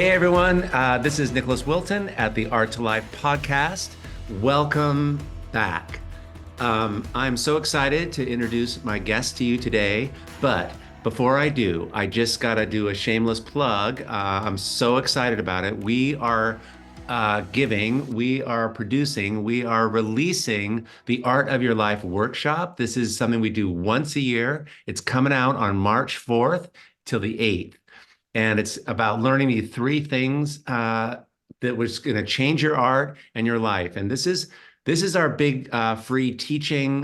Hey everyone, this is Nicholas Wilton at the Art2Life podcast. Welcome back. I'm so excited to introduce my guest to you today, but before I do, I just got to do a shameless plug. I'm so excited about it. We are producing, we are releasing the Art of Your Life workshop. This is something we do once a year. It's coming out on March 4th till the 8th. And it's about learning the three things that was going to change your art and your life. And this is our big free teaching.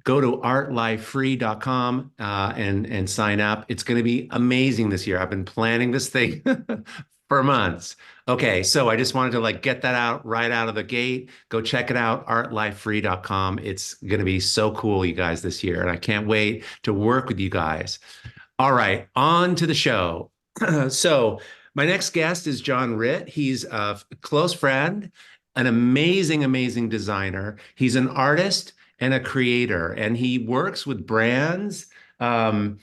Go to artlifefree.com and sign up. It's going to be amazing this year. I've been planning this thing for months. Okay, so I just wanted to get that out right out of the gate. Go check it out, artlifefree.com. It's going to be so cool, you guys, this year. And I can't wait to work with you guys. All right, on to the show. So my next guest is Jon Ritt. He's a close friend, an amazing, amazing designer. He's an artist and a creator, and he works with brands in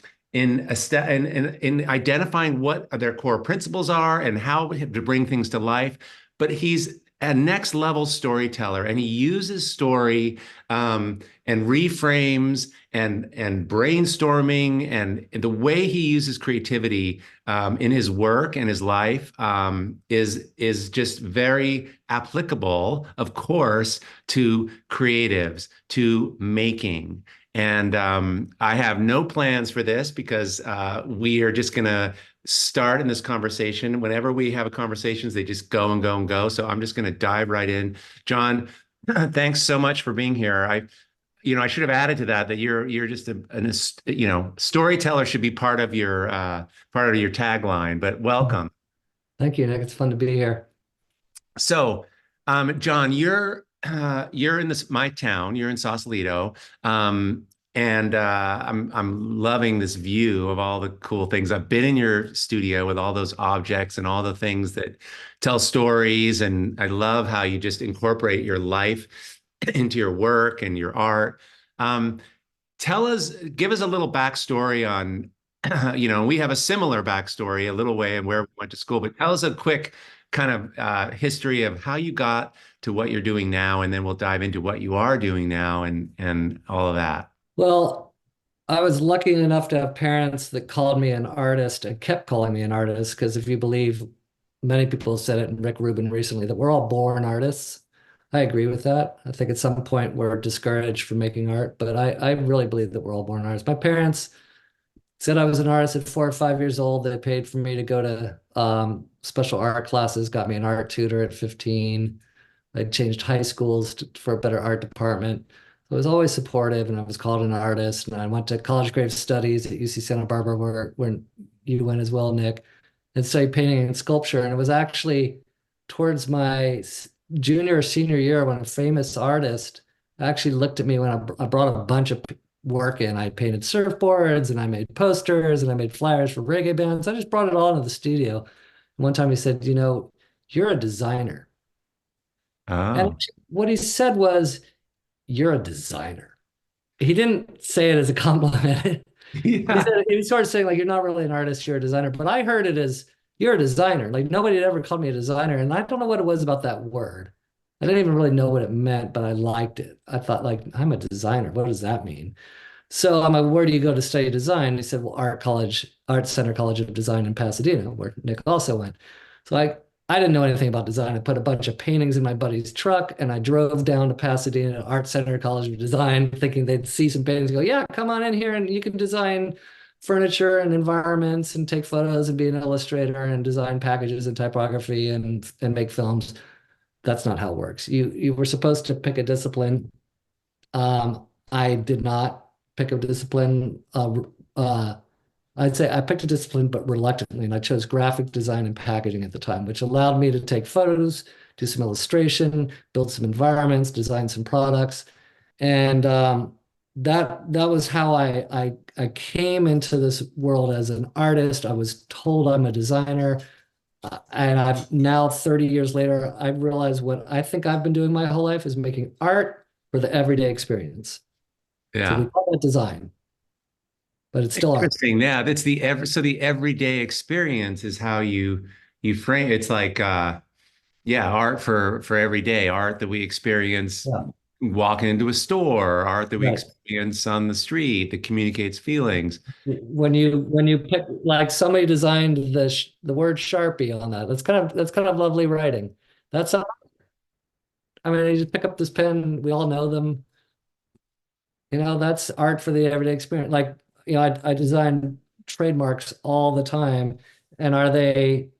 identifying what their core principles are and how to bring things to life. But he's a next level storyteller, and he uses story and reframes and brainstorming, and the way he uses creativity in his work and his life is just very applicable, of course, to creatives, to making. And I have no plans for this because we are just gonna start in this conversation. Whenever we have conversations, they just go and go and go. So I'm just gonna dive right in. Jon, thanks so much for being here. I should have added to that you're just a storyteller should be part of your tagline, but welcome. Thank you, Nick. It's fun to be here. So, Jon, you're in my town. You're in Sausalito, and I'm loving this view of all the cool things. I've been in your studio with all those objects and all the things that tell stories, and I love how you just incorporate your life into your work and your art. Give us a little backstory on, we have a similar backstory, a little way, and where we went to school, but tell us a quick kind of history of how you got to what you're doing now, and then we'll dive into what you are doing now and all of that. Well, I was lucky enough to have parents that called me an artist and kept calling me an artist, because if you believe, many people said it, and Rick Rubin recently, that we're all born artists. I agree with that. I think at some point we're discouraged from making art, but I really believe that we're all born artists. My parents said I was an artist at 4 or 5 years old. They paid for me to go to special art classes, got me an art tutor at 15. I changed high schools for a better art department. So I was always supportive, and I was called an artist. And I went to college of creative studies at UC Santa Barbara, where you went as well, Nick, and studied painting and sculpture. And it was actually towards my junior or senior year when a famous artist actually looked at me when I brought a bunch of work in. I painted surfboards, and I made posters, and I made flyers for reggae bands. I just brought it all into the studio. And one time he said, you're a designer. Oh, And what he said was, you're a designer. He didn't say it as a compliment. yeah. He was sort of saying, you're not really an artist, you're a designer. But I heard it as, you're a designer. Nobody had ever called me a designer. And I don't know what it was about that word. I didn't even really know what it meant, but I liked it. I thought, I'm a designer. What does that mean? So I'm like, where do you go to study design? He said, well, Art Center College of Design in Pasadena, where Nick also went. So I didn't know anything about design. I put a bunch of paintings in my buddy's truck, and I drove down to Pasadena Art Center College of Design, thinking they'd see some paintings and go, yeah, come on in here and you can design furniture and environments and take photos and be an illustrator and design packages and typography and make films. That's not how it works. You were supposed to pick a discipline. I did not pick a discipline. I'd say I picked a discipline, but reluctantly, and I chose graphic design and packaging at the time, which allowed me to take photos, do some illustration, build some environments, design some products. And that was how I came into this world as an artist. I was told I'm a designer. And I've now, 30 years later, I've realized what I think I've been doing my whole life is making art for the everyday experience. So we Yeah. call it design, but it's still art. Interesting. Yeah, that's the everyday experience is how you you frame it's like yeah, art for every day, art that we experience Yeah, walking into a store, art that we right. experience on the street that communicates feelings. When you pick like somebody designed the word Sharpie on that. That's kind of lovely writing. That's I mean, you just pick up this pen, we all know them. That's art for the everyday experience. Like, I design trademarks all the time. And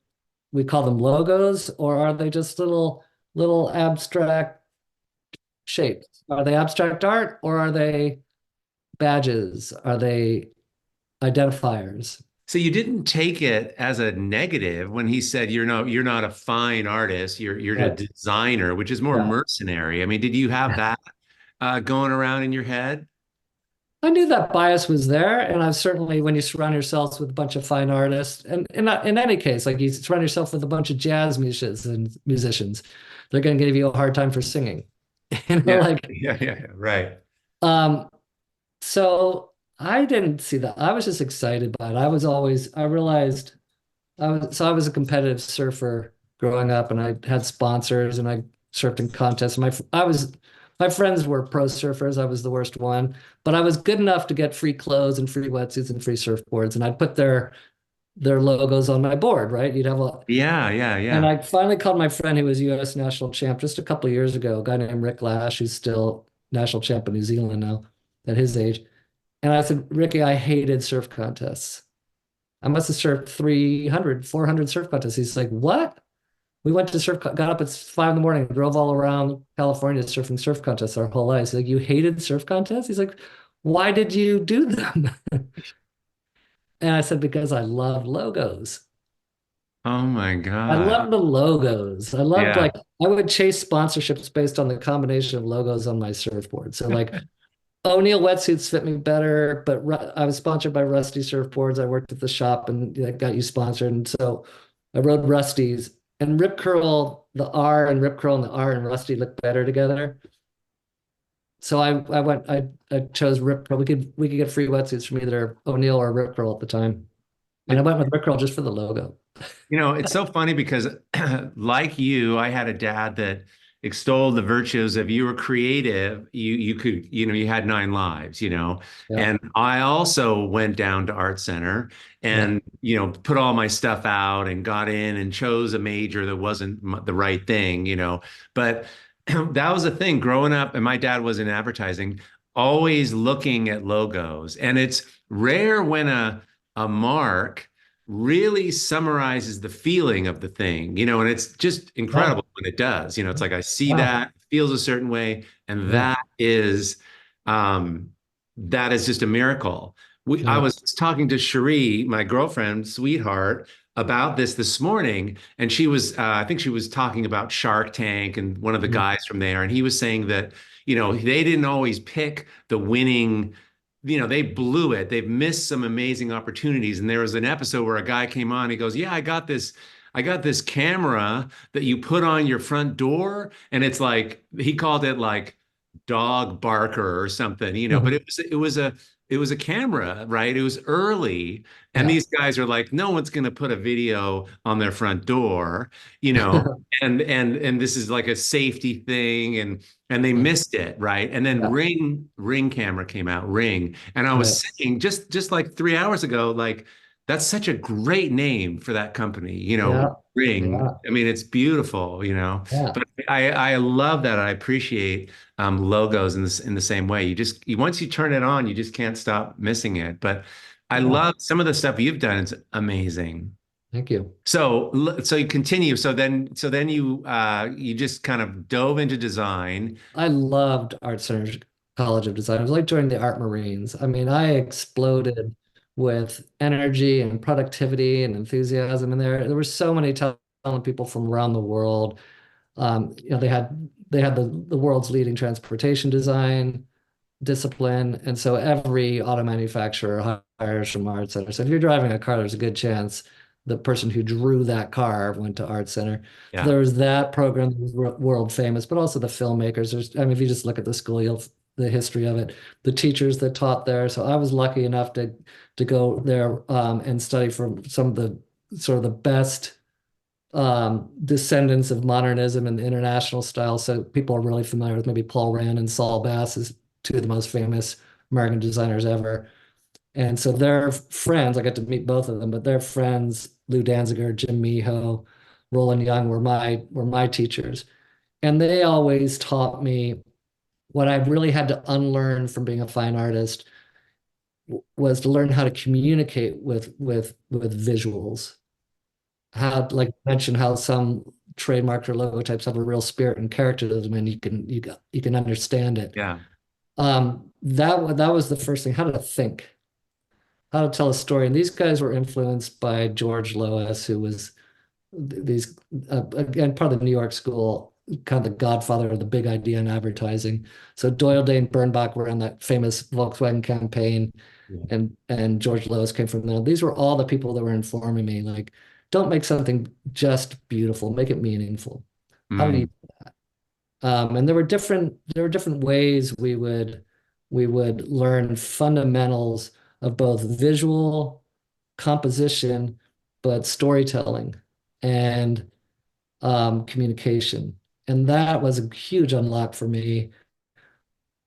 we call them logos, or are they just little abstract shapes? Are they abstract art, or are they badges? Are they identifiers? So you didn't take it as a negative when he said you're not a fine artist, you're a Right. designer, which is more Yeah. mercenary. I mean, did you have that going around in your head? I knew that bias was there, and I've certainly, when you surround yourselves with a bunch of fine artists, and in any case, like you surround yourself with a bunch of jazz musicians, they're going to give you a hard time for singing. Yeah, Like, yeah, right. um, so I didn't see that. I was just excited by it. I realized I was a competitive surfer growing up, and I had sponsors, and I surfed in contests. My friends were pro surfers. I was the worst one, but I was good enough to get free clothes and free wetsuits and free surfboards, and I'd put their logos on my board, right? Yeah, yeah, And yeah. I finally called my friend who was U.S. national champ just a couple of years ago, a guy named Rick Lash, who's still national champ in New Zealand now at his age. And I said, Ricky, I hated surf contests. I must have surfed 300, 400 surf contests. He's like, what? We went to got up at 5 in the morning, drove all around California surfing surf contests our whole lives. He's like, you hated surf contests? He's like, why did you do them? And I said, because I love logos. Oh my I God. love the logos. I loved Yeah. like I would chase sponsorships based on the combination of logos on my surfboard. So like O'Neill wetsuits fit me better, but I was sponsored by Rusty Surfboards. I worked at the shop and got you sponsored. And so I rode Rusty's and Rip Curl, the R and Rip Curl and the R and Rusty look better together. So I chose Rip Curl. We could get free wetsuits from either O'Neill or Rip Curl at the time. And I went with Rip Curl just for the logo. It's so funny because, like you, I had a dad that extolled the virtues of you were creative, you could, you had nine lives, Yeah. and I also went down to Art Center Yeah. and put all my stuff out and got in and chose a major that wasn't the right thing, but that was the thing growing up, and my dad was in advertising, always looking at logos, and it's rare when a mark really summarizes the feeling of the thing, and it's just Yeah. incredible when it does. It's like I see Wow. that, it feels a certain way, and Yeah. um that is just a miracle. I Yeah. was talking to Cherie, my girlfriend, sweetheart, about this morning, and she was I think she was talking about Shark Tank and one of the Mhm. guys from there, and he was saying that they didn't always pick the winning, they blew it. They've missed some amazing opportunities. And there was an episode where a guy came on, he goes, "Yeah, I got this camera that you put on your front door." And it's like, he called it like dog barker or something, but it was a camera, right? It was early. And Yeah. these guys are like, no one's going to put a video on their front door, you know, and this is like a safety thing. And they Yeah. missed it, right? And then Yeah. Ring camera came out, Ring. And I was Right. saying just like 3 hours ago, like that's such a great name for that company, Yeah. Ring. Yeah. I mean, it's beautiful, Yeah. but I love that. I appreciate logos in the same way. Once you turn it on, you just can't stop missing it. But I Yeah. love some of the stuff you've done. It's amazing. Thank you. So you continue. So then you just kind of dove into design. I loved Art Center College of Design. It was like joining the Art Marines. I mean, I exploded with energy and productivity and enthusiasm in there. There were so many talented people from around the world. They had the world's leading transportation design discipline. And so every auto manufacturer hires from Art Center. So if you're driving a car, there's a good chance the person who drew that car went to Art Center. So Yeah. there was that program that was world famous, but also the filmmakers. I mean, if you just look at the school, the history of it, the teachers that taught there. So I was lucky enough to go there and study for some of the sort of the best descendants of modernism and the international style. So people are really familiar with maybe Paul Rand and Saul Bass as two of the most famous American designers ever. And so their friends, I got to meet both of them, but their friends, Lou Danziger, Jim Miho, Roland Young were my teachers. And they always taught me what I really had to unlearn from being a fine artist was to learn how to communicate with visuals. How, like I mentioned, how some trademarks or logotypes have a real spirit and character to them, and you can understand it. Yeah. That was the first thing. How to think, how to tell a story. And these guys were influenced by George Lois, who was these again part of the New York school, kind of the godfather of the big idea in advertising. So Doyle Dane Bernbach were on that famous Volkswagen campaign, Yeah. and George Lois came from there. These were all the people that were informing me, like, don't make something just beautiful, make it meaningful. How do you Mm. and there were different ways we would learn fundamentals of both visual composition, but storytelling and communication. And that was a huge unlock for me.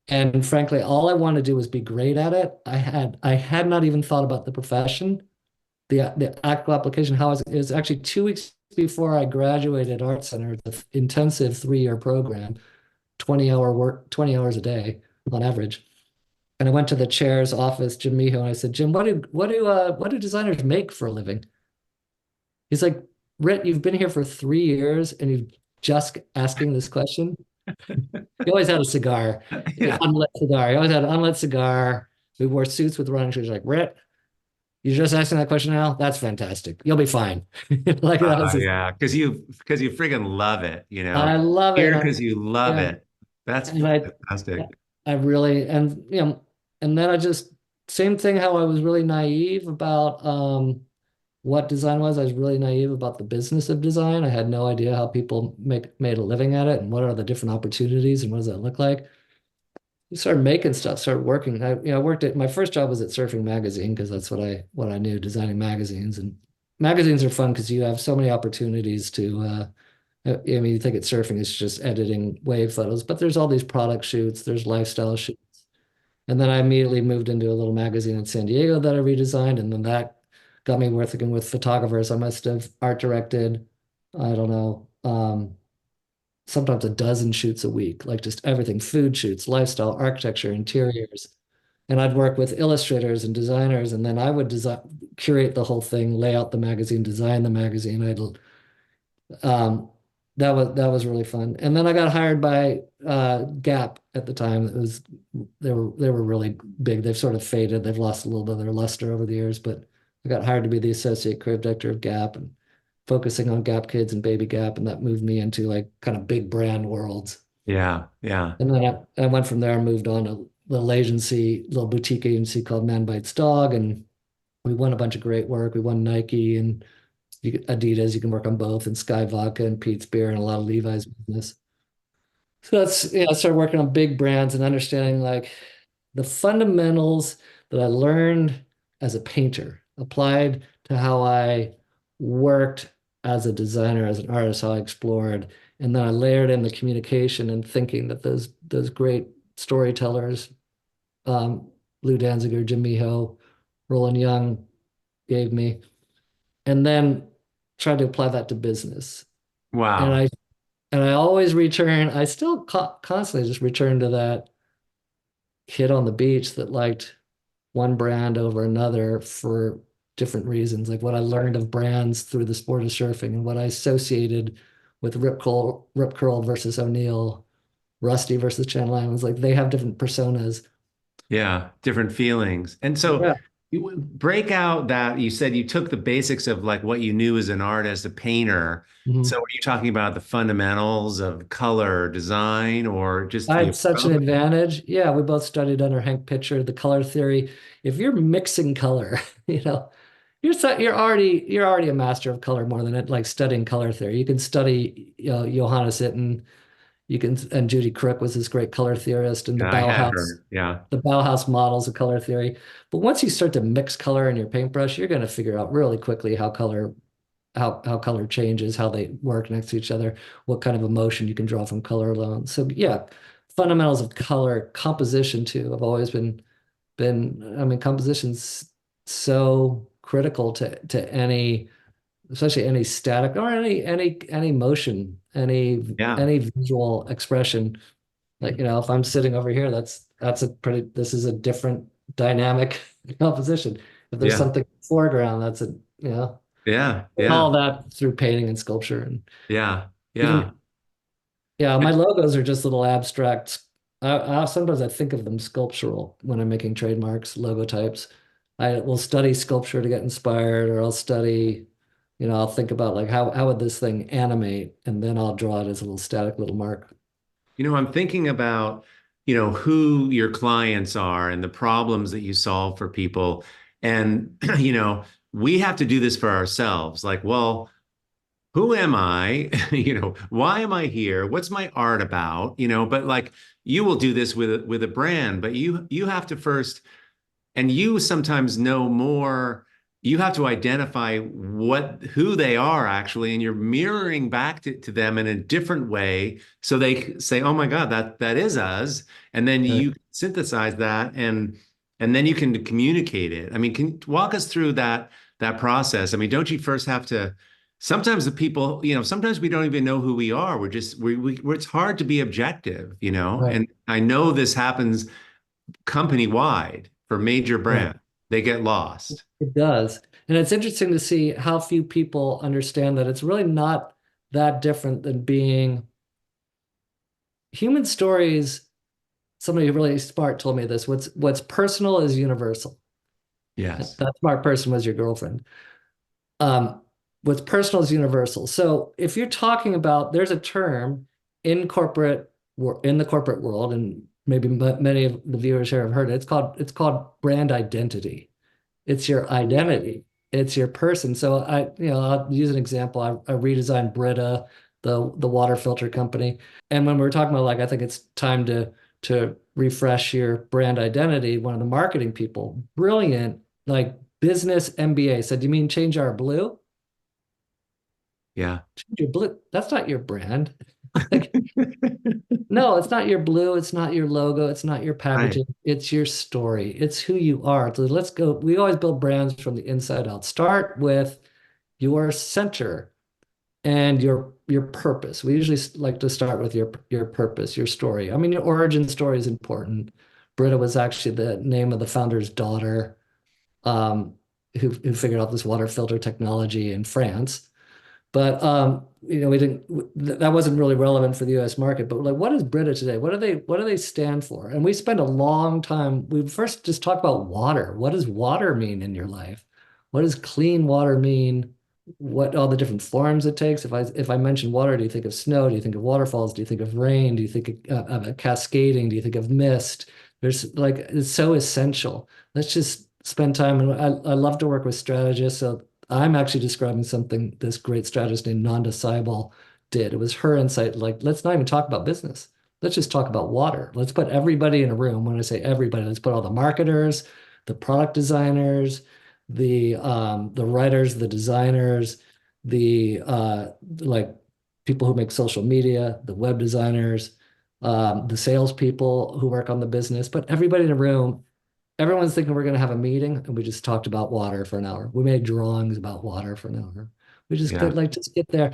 And frankly, all I wanted to do was be great at it. I had not even thought about the profession, the actual application. It was actually 2 weeks before I graduated Art Center, the intensive 3-year program, 20-hour work, 20 hours a day on average. And I went to the chair's office, Jim Miho, and I said, Jim, what do designers make for a living? He's like, Ritt, you've been here for 3 years and you've just asking this question. He always had a cigar, Yeah. unlit cigar. He always had an unlit cigar. We wore suits with running shoes. Like, Ritt, you're just asking that question now? That's fantastic. You'll be fine. Like that was his, Yeah. Because you freaking love it, I love it. here because you love Yeah. it. That's And fantastic. I really, and then I just, same thing how I was really naive about what design was. I was really naive about the business of design. I had no idea how people made a living at it and what are the different opportunities and what does that look like. You started making stuff, started working. I worked at my first job was at Surfing Magazine because that's what I knew, designing magazines. And magazines are fun because you have so many opportunities to I mean, you think it's surfing, it's just editing wave photos, but there's all these product shoots, there's lifestyle shoots. And then I immediately moved into a little magazine in San Diego that I redesigned. And then that got me working with photographers. I must have art directed, I don't know, sometimes a dozen shoots a week, like just everything, food shoots, lifestyle, architecture, interiors. And I'd work with illustrators and designers, and then I would curate the whole thing, lay out the magazine, design the magazine. Um, that was really fun. And then I got hired by Gap at the time. They were really big. They've sort of faded. They've lost a little bit of their luster over the years, but I got hired to be the associate creative director of Gap and focusing on Gap Kids and Baby Gap, and that moved me into like kind of big brand worlds. Yeah. Yeah. And then I went from there and moved on to a little agency, little boutique agency called Man Bites Dog, and we won a bunch of great work. We won Nike and Adidas. You can work on both, and Sky Vodka and Pete's Beer and a lot of Levi's business. So I started working on big brands and understanding like the fundamentals that I learned as a painter applied to how I worked as a designer, as an artist, how I explored. And then I layered in the communication and thinking that those great storytellers, um, Lou Danziger, Jim Miho, Roland Young gave me, and then tried to apply that to business. And Wow. I always return, I still constantly just return to that kid on the beach that liked one brand over another for different reasons, like what I learned of brands through the sport of surfing and what I associated with Rip Curl versus O'Neill, Rusty versus Channel Islands. Like they have different personas. Yeah, different feelings. And so Yeah. you break out that you said you took the basics of like what you knew as an artist, a painter. So Mhm. are you talking about the fundamentals of color design or just I the had such an approach? advantage. Yeah, we both studied under Hank Pitcher, the color theory. If you're mixing color, you know, you're already a master of color more than it, like studying color theory. You can study, Johannes Itten, you can, and Judy Crook was this great color theorist, and the Yeah, I had Bauhaus, her. Yeah. the Bauhaus models of color theory. But once you start to mix color in your paintbrush, you're going to figure out really quickly how color how color changes, how they work next to each other, what kind of emotion you can draw from color alone. So yeah, fundamentals of color, composition too, have always been I mean, composition's so critical to any, especially any static or any motion, Yeah. any visual expression. Like, if I'm sitting over here, this is a different dynamic composition. If there's Yeah. something in the foreground, that's Yeah. Yeah. all that through painting and sculpture. And Yeah. Yeah. even, yeah, my logos are just little abstracts. Sometimes I think of them sculptural when I'm making trademarks, logo types. I will study sculpture to get inspired, or I'll study, I'll think about like how would this thing animate, and then I'll draw it as a little static little mark. I'm thinking about, who your clients are and the problems that you solve for people. And, we have to do this for ourselves. Like, well, who am I? Why am I here? What's my art about? But like you will do this with a brand, but you have to first, and you sometimes know more. You have to identify who they are actually, and you're mirroring back to them in a different way, so they say, "Oh my God, that is us," and then Right. you synthesize that, and then you can communicate it. I mean, can you walk us through that process? I mean, don't you first have to? Sometimes the people, sometimes we don't even know who we are. We're just it's hard to be objective, Right. and I know this happens company wide for major Right. brands. They get lost. It does. And it's interesting to see how few people understand that it's really not that different than being human stories. Somebody really smart told me this. What's personal is universal. Yes. That smart person was your girlfriend. Um, what's personal is universal. So if you're talking about, there's a term in in the corporate world, and maybe many of the viewers here have heard it. It's called brand identity. It's your identity. It's your person. So I'll use an example. I redesigned Brita, the water filter company. And when we were talking about like, I think it's time to refresh your brand identity, one of the marketing people, brilliant, like business MBA said, "You mean change our blue? Yeah. Change your blue? That's not your brand." Like, no, it's not your blue. It's not your logo. It's not your Right. packaging. It's your story. It's who you are. So let's go. We always build brands from the inside out. Start with your center and your purpose. We usually like to start with your purpose, your story. I mean, your origin story is important. Britta was actually the name of the founder's daughter, um, who figured out this water filter technology in France. But we didn't. That wasn't really relevant for the U.S. market. But like, what is Brita today? What do they stand for? And we spend a long time. We first just talk about water. What does water mean in your life? What does clean water mean? What all the different forms it takes? If I mention water, do you think of snow? Do you think of waterfalls? Do you think of rain? Do you think of cascading? Do you think of mist? There's like, it's so essential. Let's just spend time. And I love to work with strategists. So I'm actually describing something this great strategist named Nanda Saibal did. It was her insight, like, let's not even talk about business. Let's just talk about water. Let's put everybody in a room. When I say everybody, let's put all the marketers, the product designers, the writers, the designers, the like people who make social media, the web designers, the salespeople who work on the business, put everybody in a room. Everyone's thinking we're going to have a meeting, and we just talked about water for an hour. We made drawings about water for an hour. We just Yeah. could like just get there.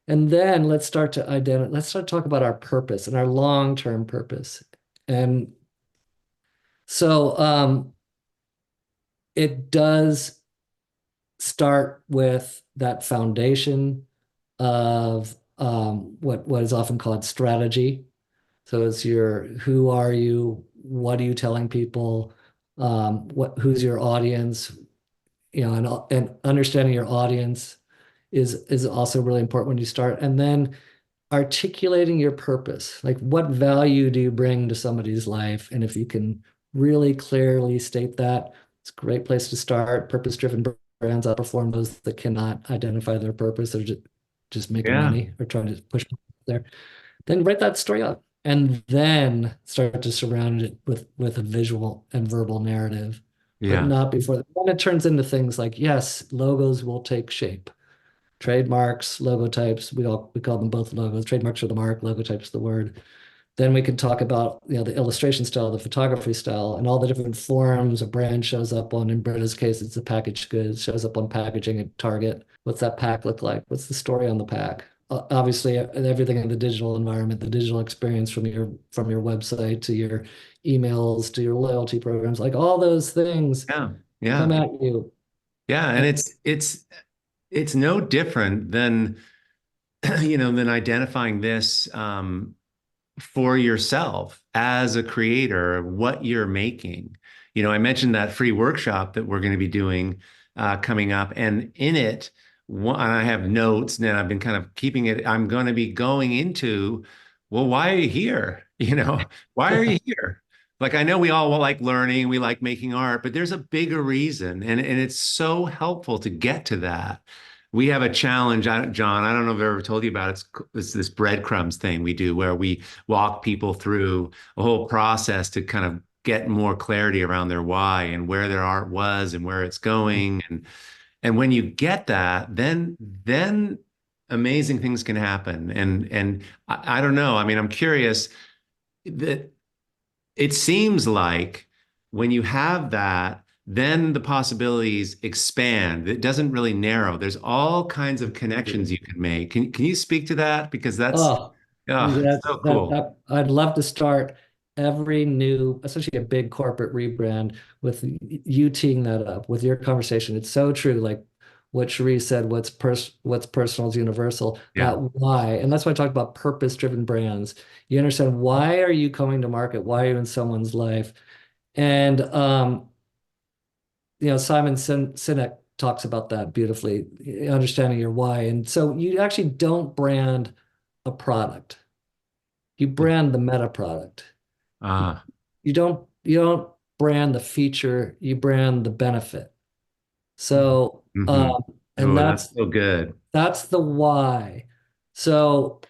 And then let's start to talk about our purpose and our long-term purpose. And so it does start with that foundation of what is often called strategy. So it's your who are you? What are you telling people? Who's your audience? And understanding your audience is also really important when you start. And then articulating your purpose. Like, what value do you bring to somebody's life? And if you can really clearly state that, it's a great place to start. Purpose-driven brands outperform those that cannot identify their purpose. They're just making Yeah. money or trying to push people there. Then write that story up, and then start to surround it with a visual and verbal narrative, but Yeah. not before. Then it turns into things like, yes, logos will take shape. trademarks, logotypes. We call them both logos. Trademarks are the mark, logotypes the word. Then we can talk about, the illustration style, the photography style, and all the different forms a brand shows up on. In Britta's case, it's a packaged goods, shows up on packaging at Target. What's that pack look like? What's the story on the pack? Obviously, everything in the digital environment, the digital experience from your website to your emails to your loyalty programs, like all those things Yeah. come Yeah. at you. Yeah. And And it's no different than, than identifying this, for yourself as a creator, what you're making. I mentioned that free workshop that we're going to be doing coming up, and in it, I have notes, and I've been kind of keeping it. I'm going to be going into, well, why are you here? Why are you here? Like, I know we all like learning, we like making art, but there's a bigger reason, and it's so helpful to get to that. We have a challenge, John. I don't know if I've ever told you about it. It's this breadcrumbs thing we do where we walk people through a whole process to kind of get more clarity around their why and where their art was and where it's going. And when you get that, then amazing things can happen. And I don't know. I mean, I'm curious that it seems like when you have that, then the possibilities expand. It doesn't really narrow. There's all kinds of connections you can make. Can you speak to that? Because that's, Oh, oh, that, so that, cool. that I'd love to start every new, especially a big corporate rebrand, with you teeing that up with your conversation. It's so true. Like what Cherie said, what's personal is universal. Yeah. That why, and that's why I talked about purpose-driven brands. You understand, why are you coming to market? Why are you in someone's life? And Simon Sinek talks about that beautifully, understanding your why. And so you actually don't brand a product. You brand the meta product. Ah, You don't brand the feature, you brand the benefit. So hmm. and Oh, that's that's so good. that's the why. So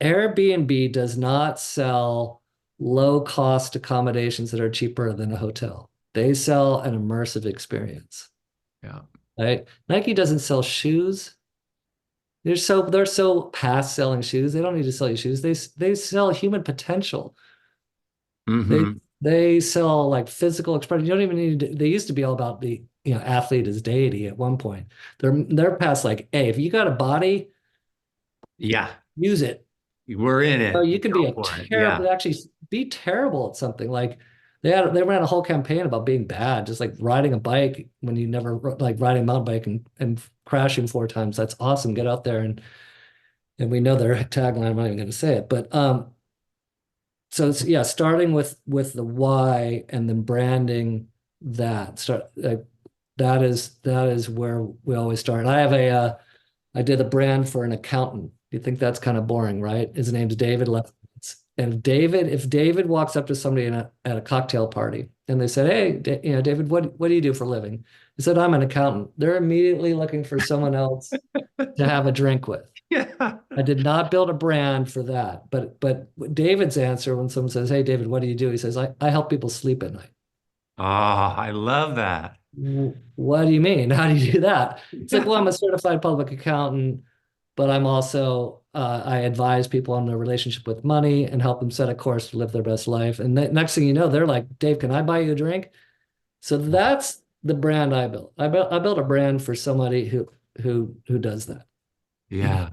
Airbnb does not sell low cost accommodations that are cheaper than a hotel. They sell an immersive experience, Yeah. right? Nike doesn't sell shoes. They're so past selling shoes. They don't need to sell you shoes. They sell human potential. They Hmm. they sell like physical expression. You don't even need to, they used to be all about the athlete as deity at one point. They're past like, hey, if you got a body, Yeah. use it. We're in Oh, it. you can be Go a for it. terrible, Yeah. actually be terrible at something. Like they ran a whole campaign about being bad, just like riding a bike when you never like riding a mountain bike and crashing 4 times. That's awesome. Get out there and we know their tagline. I'm not even going to say it, but so it's, yeah, starting with the why and then branding that start like that is where we always start. I did a brand for an accountant. You think that's kind of boring, right? His name's David Lefkowitz. And if David walks up to somebody at a cocktail party and they said, "Hey, David, what do you do for a living?" He said, "I'm an accountant." They're immediately looking for someone else to have a drink with. Yeah. I did not build a brand for that. But David's answer when someone says, "Hey, David, what do you do?" He says, I help people sleep at night. Oh, I love that. What do you mean? How do you do that? It's like, well, I'm a certified public accountant, but I'm also I advise people on their relationship with money and help them set a course to live their best life. And next thing you know, they're like, "Dave, can I buy you a drink?" So that's the brand I built. I built a brand for somebody who does that. Yeah.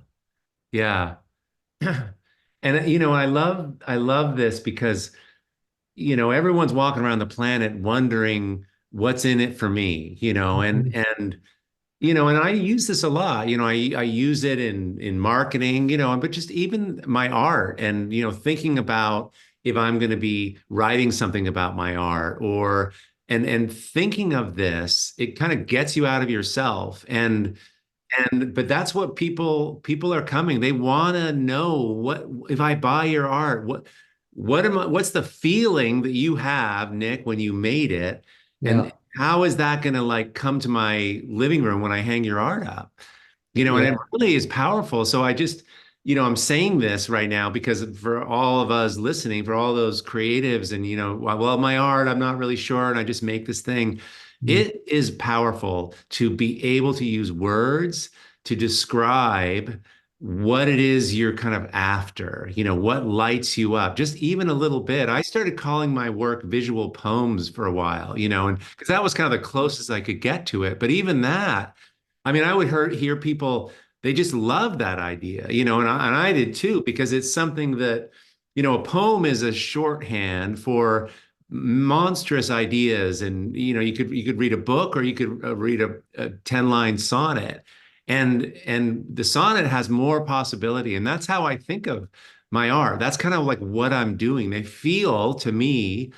Yeah. And I love this because everyone's walking around the planet wondering what's in it for me, Mhm. and I use this a lot. I use it in marketing, but just even my art and thinking about if I'm going to be writing something about my art or and thinking of this, it kind of gets you out of yourself but that's what people are coming. They want to know, what if I buy your art, what's the feeling that you have, Nick, when you made it? And Yeah. how is that going to like come to my living room when I hang your art up? And it Yeah. really is powerful. So I just, I'm saying this right now because for all of us listening, for all those creatives and, well, my art, I'm not really sure. And I just make this thing. Mm. It is powerful to be able to use words to describe what it is you're kind of after, what lights you up, just even a little bit. I started calling my work visual poems for a while, and because that was kind of the closest I could get to it. But even that, I mean, I would hear people, they just love that idea, and I did too, because it's something that, a poem is a shorthand for monstrous ideas. And, you could read a book, or you could read a 10-line sonnet. And the sonnet has more possibility. And that's how I think of my art. That's kind of like what I'm doing. They feel to me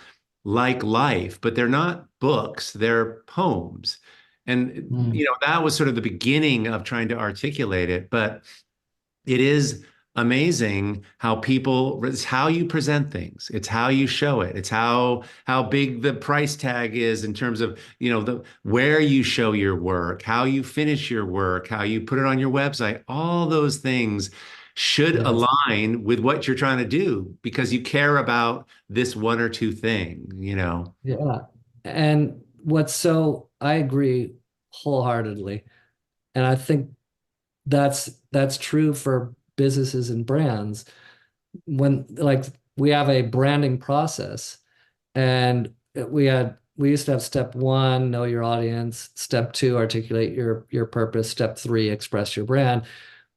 like life, but they're not books, they're poems. And, Mm. that was sort of the beginning of trying to articulate it. But it is amazing how it's how you present things. It's how you show it. It's how big the price tag is in terms of, the where you show your work, how you finish your work, how you put it on your website. All those things should Yes. align with what you're trying to do, because you care about this one or two thing. Yeah. And I agree wholeheartedly. And I think that's true for businesses and brands. When like we have a branding process, and we used to have step one, know your audience, step two, articulate your purpose, step three, express your brand.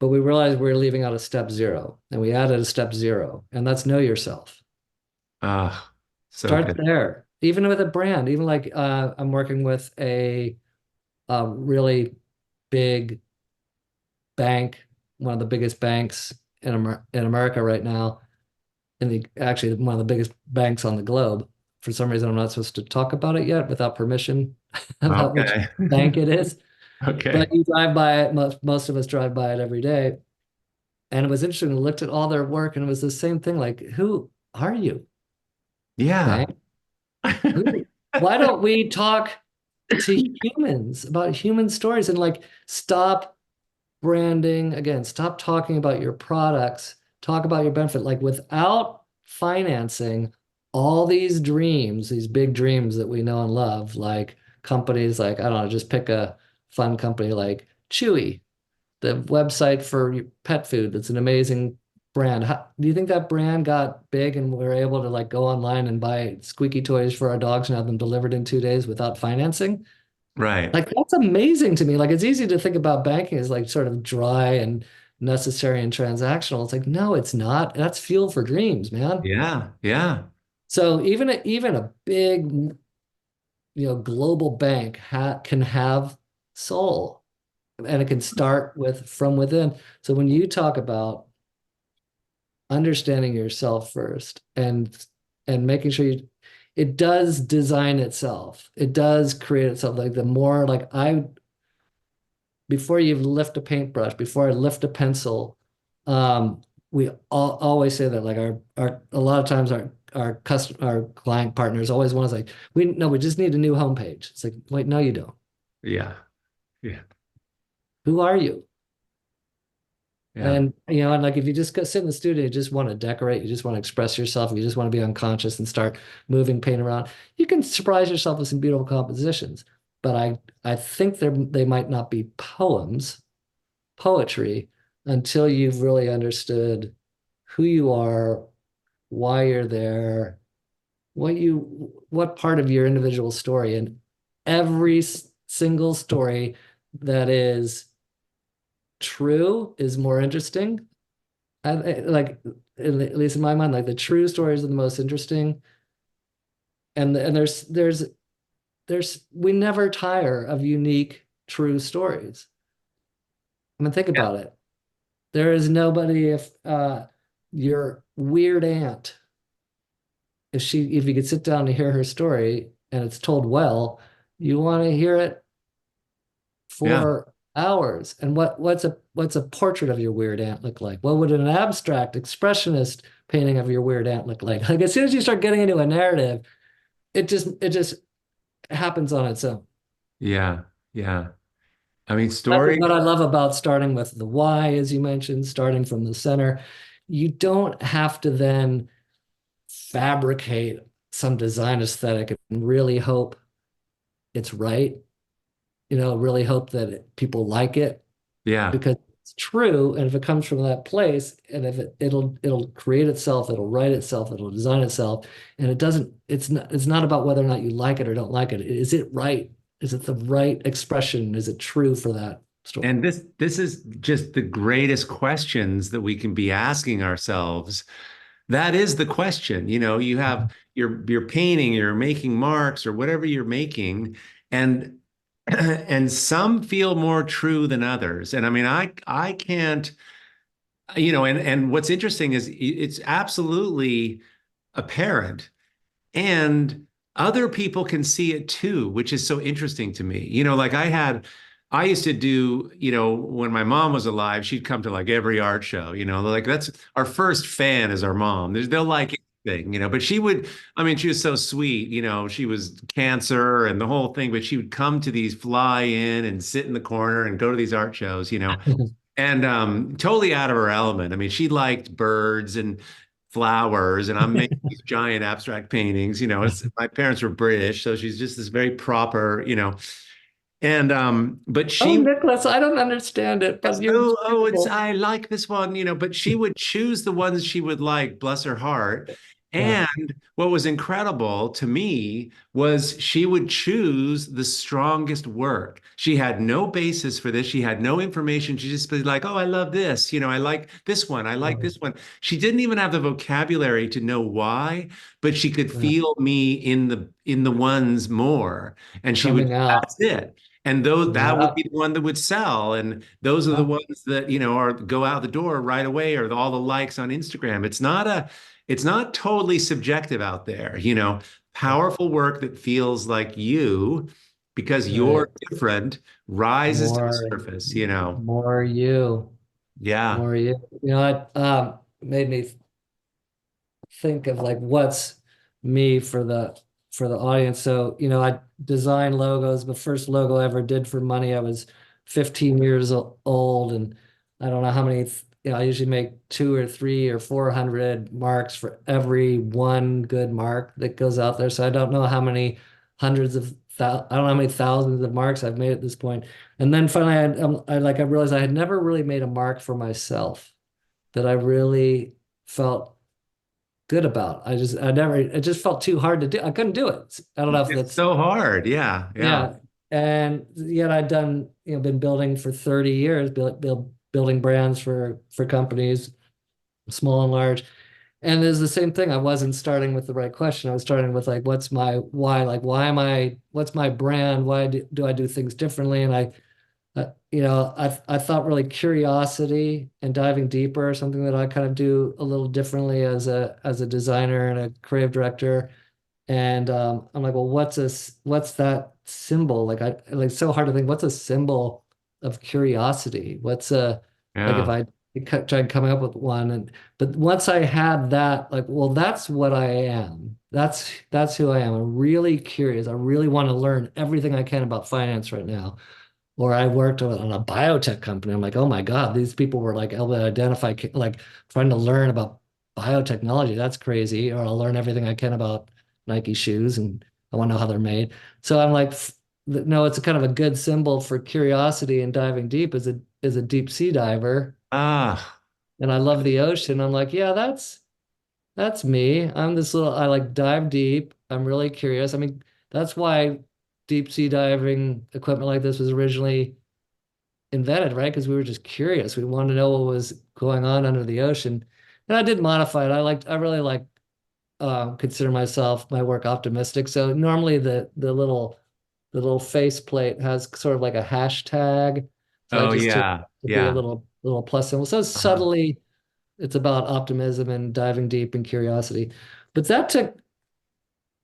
But we realized we were leaving out a step zero, and we added a step zero, and that's know yourself. Ah, so Start good. there. Even with a brand, even like I'm working with a really big bank, one of the biggest banks in America right now, actually one of the biggest banks on the globe. For some reason, I'm not supposed to talk about it yet without permission about which Okay. bank it is. But Okay. you drive by it, most of us drive by it every day. And it was interesting. I looked at all their work, and it was the same thing. Like, who are you, Yeah. bank? Who? Why don't we talk to humans about human stories, and like stop branding again, stop talking about your products, talk about your benefit, like without financing all these dreams, these big dreams that we know and love, like companies like, I don't know, just pick a fun company like Chewy, the website for pet food. That's an amazing brand. Do you think that brand got big and we're able to like go online and buy squeaky toys for our dogs and have them delivered in 2 days without financing? Right. Like that's amazing to me. Like it's easy to think about banking as like sort of dry and necessary and transactional. It's like, no, it's not. That's fuel for dreams, man. Yeah. Yeah. So even a big, global bank can have soul, and it can start with from within. So when you talk about understanding yourself first, and making sure it does design itself. It does create itself. Like the more like before you lift a paintbrush, before I lift a pencil, we always say that like our a lot of times our client partners always want us like, we just need a new homepage. It's like, wait, no, you don't. Yeah. Yeah. Who are you? Yeah. And and like if you just go sit in the studio, you just want to decorate, you just want to express yourself, you just want to be unconscious and start moving paint around, you can surprise yourself with some beautiful compositions. But I think they might not be poetry, until you've really understood who you are, why you're there, what part of your individual story. And every single story that is true is more interesting. Like at least in my mind, like the true stories are the most interesting. And there's we never tire of unique true stories. I mean, think Yeah. about it. There is nobody, if your weird aunt, if you could sit down to hear her story and it's told well, you want to hear it Yeah. for hours. And what's a portrait of your weird aunt look like? What would an abstract expressionist painting of your weird aunt look like? Like as soon as you start getting into a narrative, it just happens on its own. Yeah. Yeah. I mean, That's story. what I love about starting with the why, as you mentioned, starting from the center. You don't have to then fabricate some design aesthetic and really hope it's right, really hope that people like it. Yeah. because it's true. And if it comes from that place, and if it'll create itself, it'll write itself, it'll design itself. And it's not about whether or not you like it or don't like it. Is it right? Is it the right expression? Is it true for that story? And this is just the greatest questions that we can be asking ourselves. That is the question. You have you're painting, you're making marks or whatever you're making, and and some feel more true than others. And I mean, I can't, and what's interesting is it's absolutely apparent. And other people can see it too, which is so interesting to me. Like I used to do, when my mom was alive, she'd come to like every art show, like that's our first fan is our mom. They'll like anything, but I mean, she was so sweet, she was cancer and the whole thing, but she would come to these fly in and sit in the corner and go to these art shows, and totally out of her element. I mean, she liked birds and flowers, and I'm making these giant abstract paintings. My parents were British, so she's just this very proper, and but Oh, she Nicholas, I don't understand it, but it's it's beautiful. I like this one, but she would choose the ones she would like, bless her heart. Yeah. And what was incredible to me was she would choose the strongest work. She had no basis for this. She had no information. She just be like, "Oh, I love this. I like this one. I like Oh, this one." She didn't even have the vocabulary to know why, but she could yeah. feel me in the ones more. And she would, Coming out. that's it. And those that would Yeah. be the one that would sell. And those are the Yeah. ones that, are go out the door right away, or all the likes on Instagram. It's not totally subjective out there, powerful work that feels like you because Right. you're different rises to the More, surface. more you, Yeah. more you. It made me think of like what's me for the audience. So, I designed logos. The first logo I ever did for money, I was 15 years old, and I don't know how many, I usually make 2 or 3 or 400 marks for every one good mark that goes out there. So I don't know how many I don't know how many thousands of marks I've made at this point. And then finally, I realized I had never really made a mark for myself that I really felt good about. It just felt too hard to do. I couldn't do it. I don't know if It's that's, so hard. Yeah. Yeah. yeah. And yet I'd been building for 30 years, building brands for companies, small and large. And there's the same thing. I wasn't starting with the right question. I was starting with like, what's my why? Like, what's my brand? Why do I do things differently? And I thought really curiosity and diving deeper, something that I kind of do a little differently as a designer and a creative director. And I'm like, well, what's that symbol? Like so hard to think. What's a symbol of curiosity? Like if Yeah. I tried coming up with one, but once I had that, like, well, that's what I am. That's who I am. I'm really curious. I really want to learn everything I can about finance right now. Or I worked on a biotech company. I'm like, oh my God, these people were like able to identify, like trying to learn about biotechnology. That's crazy. Or I'll learn everything I can about Nike shoes and I want to know how they're made. So I'm like, no, it's a kind of a good symbol for curiosity and diving deep as a deep sea diver. Ah, And I love the ocean. I'm like, yeah, that's me. I like dive deep. I'm really curious. I mean, that's why deep sea diving equipment like this was originally invented, right? Because we were just curious. We wanted to know what was going on under the ocean. And I did modify it. I really like consider my work optimistic. So normally the little faceplate has sort of like a hashtag. So I oh just took yeah. to be a Yeah. little plus symbol. So Uh-huh. subtly it's about optimism and diving deep and curiosity. But that took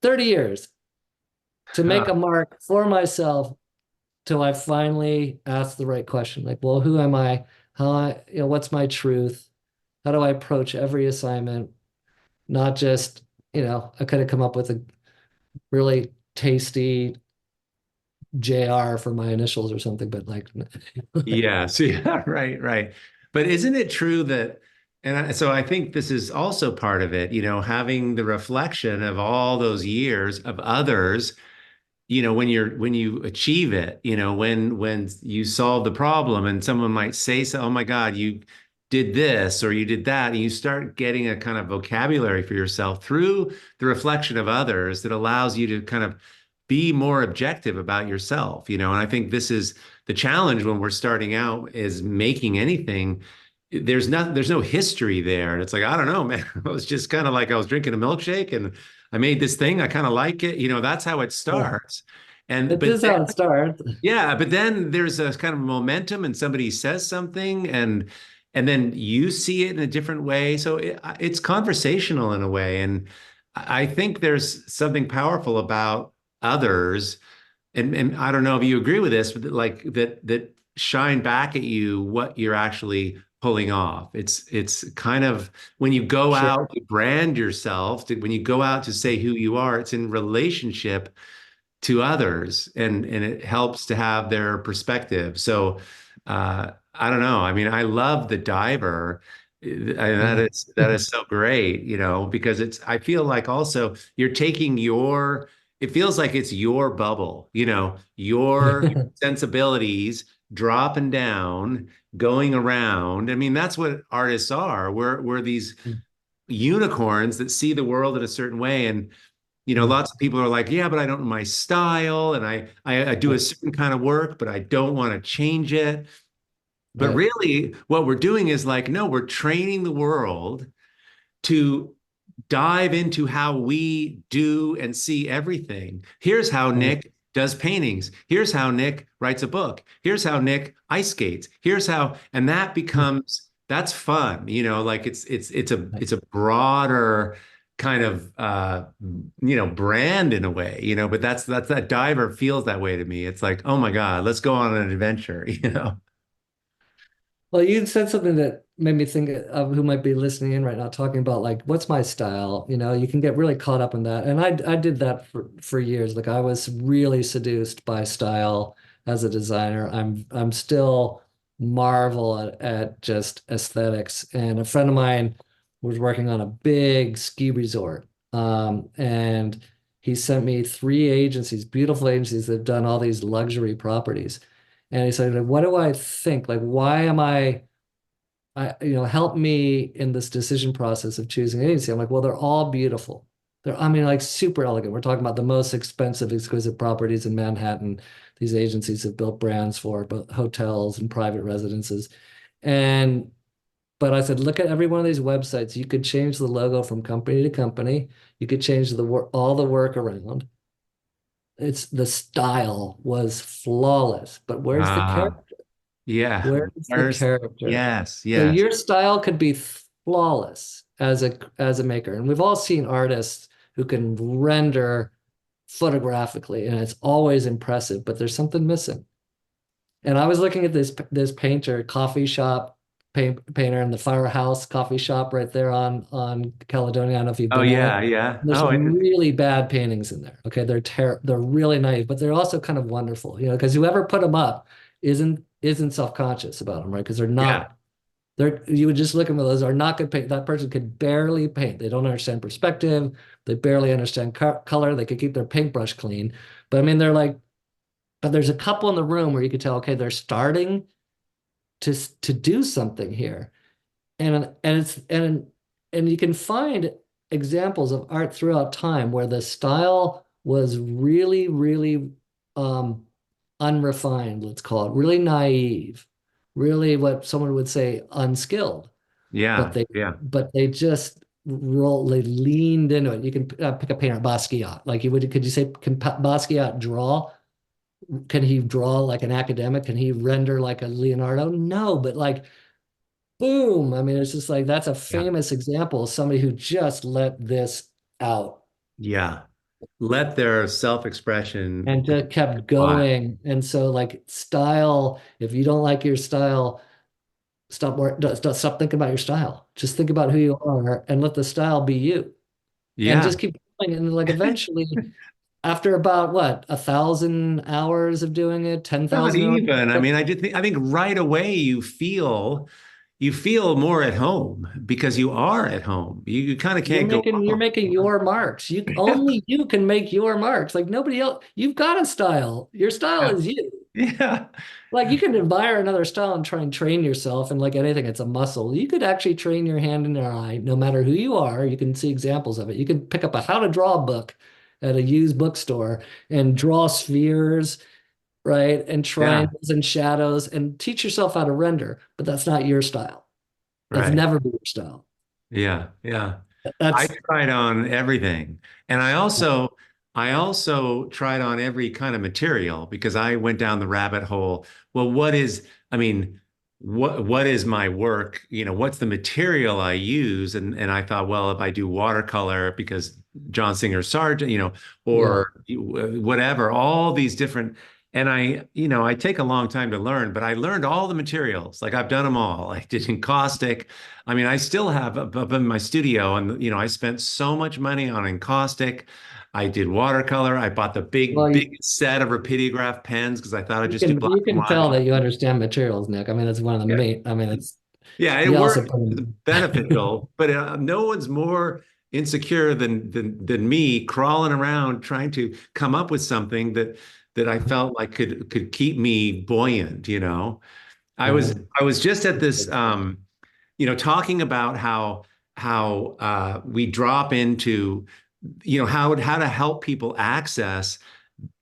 30 years to make Huh. a mark for myself till I finally asked the right question. Like, well, who am I? What's my truth? How do I approach every assignment? Not just, I could have come up with a really tasty JR for my initials or something, but like, Yes. Yeah. Right. Right. But isn't it true that, so I think this is also part of it, having the reflection of all those years of others when you achieve it, when you solve the problem and someone might say, so, oh my God, you did this or you did that, and you start getting a kind of vocabulary for yourself through the reflection of others that allows you to kind of be more objective about yourself. And I think this is the challenge when we're starting out is making anything. There's no history there. And it's like, I don't know, man. It was just kind of like I was drinking a milkshake and I made this thing. I kind of like it. That's how it Yeah, starts. And it but is how it starts. yeah, but then there's a kind of momentum and somebody says something and then you see it in a different way. So it's conversational in a way. And I think there's something powerful about others. And I don't know if you agree with this, but like that shine back at you what you're actually pulling off. It's kind of when you go Sure. out to brand yourself, when you go out to say who you are, it's in relationship to others and it helps to have their perspective. So I don't know. I mean, I love the diver. And Mm. that is so great, because I feel like also you're taking it feels like it's your bubble, your sensibilities dropping down, going around. I mean, that's what artists are. We're these unicorns that see the world in a certain way. And Mm. lots of people are like, yeah, but I don't know my style, and I do a Right. certain kind of work, but I don't want to change it. But Right. really, what we're doing is like, no, we're training the world to dive into how we do and see everything. Here's how Right. Nick does paintings. Here's how Nick writes a book. Here's how Nick ice skates. Here's how, and that's fun. Like Right. it's a broader kind of brand in a way. But that's that diver feels that way to me. It's like, oh my God, let's go on an adventure. Well, you said something that made me think of who might be listening in right now, talking about like, what's my style? You can get really caught up in that. And I did that for years. Like I was really seduced by style as a designer. I'm still marvel at just aesthetics. And a friend of mine was working on a big ski resort. And he sent me three agencies, beautiful agencies that have done all these luxury properties. And he said, like, what do I think? Like, why am help me in this decision process of choosing an agency. I'm like, well, they're all beautiful. I mean, like super elegant. We're talking about the most expensive, exquisite properties in Manhattan. These agencies have built brands for both hotels and private residences. And, but I said, look at every one of these websites. You could change the logo from company to company. You could change all the work around. It's the style was flawless, but where's the Ah, character? yeah. Where's the Where's character? yes, So yes. your style could be flawless as a maker. And we've all seen artists who can render photographically and it's always impressive, but there's something missing. And I was looking at this painter, coffee shop painter in the Firehouse coffee shop right there on Caledonia. I don't know if you've Oh been on yeah, it. yeah. There's Oh, some really bad paintings in there. Okay, they're really naive, but they're also kind of wonderful, because whoever put them up isn't self-conscious about them, right? Because they're yeah, not you would just look at them, those are not good paint. That person could barely paint. They don't understand perspective. They barely understand color. They could keep their paintbrush clean. But I mean, but there's a couple in the room where you could tell, okay, they're starting to do something here. And you can find examples of art throughout time where the style was really, really um, unrefined, let's call it, really naive, really what someone would say unskilled, but yeah, they yeah. but they just they leaned into it. You can pick a painter, Basquiat. Like could you say, can Basquiat draw? Can he draw like an academic? Can he render like a Leonardo? No, but like boom. I mean, it's just like that's a Yeah. famous example of somebody who just let this out Yeah. Let their self-expression and be just kept wild. going. And so, like style, if you don't like your style, stop thinking about your style. Just think about who you are and let the style be you. And Yeah. just keep going. And like eventually, after about what, 1,000 hours of doing it, Not 10,000 hours, even. I mean, I think right away you feel, you feel more at home because you are at home. You kind of can't go You're wrong. making your marks. You only you can make your marks. Like nobody else. You've got a style. Your style Yeah. is you. Yeah. Like you can admire another style and try and train yourself. And like anything, it's a muscle. You could actually train your hand and your eye, no matter who you are. You can see examples of it. You can pick up a how to draw book at a used bookstore and draw spheres, right? And Yeah. triangles and shadows and teach yourself how to render. But that's not your style. That's Right. never been your style. Yeah. Yeah. I That's tried on everything. And I also tried on every kind of material because I went down the rabbit hole. Well, I mean, what is my work? What's the material I use? And I thought, well, if I do watercolor because John Singer Sargent, yeah. or whatever, all these different, and I take a long time to learn, but I learned all the materials. Like I've done them all. I did encaustic. I mean, I still have up in my studio, and I spent so much money on encaustic. I did watercolor. I bought the Well, big set of rapidograph pens because I thought I'd just do black you and can tell white. that you understand materials, Nick. I mean, that's one of the Yeah, main. I mean, it's yeah, it you also worked. put It's in, beneficial, but no one's more insecure than me crawling around trying to come up with something that I felt like could keep me buoyant. I was yeah, I was just at this talking about how we drop into how to help people access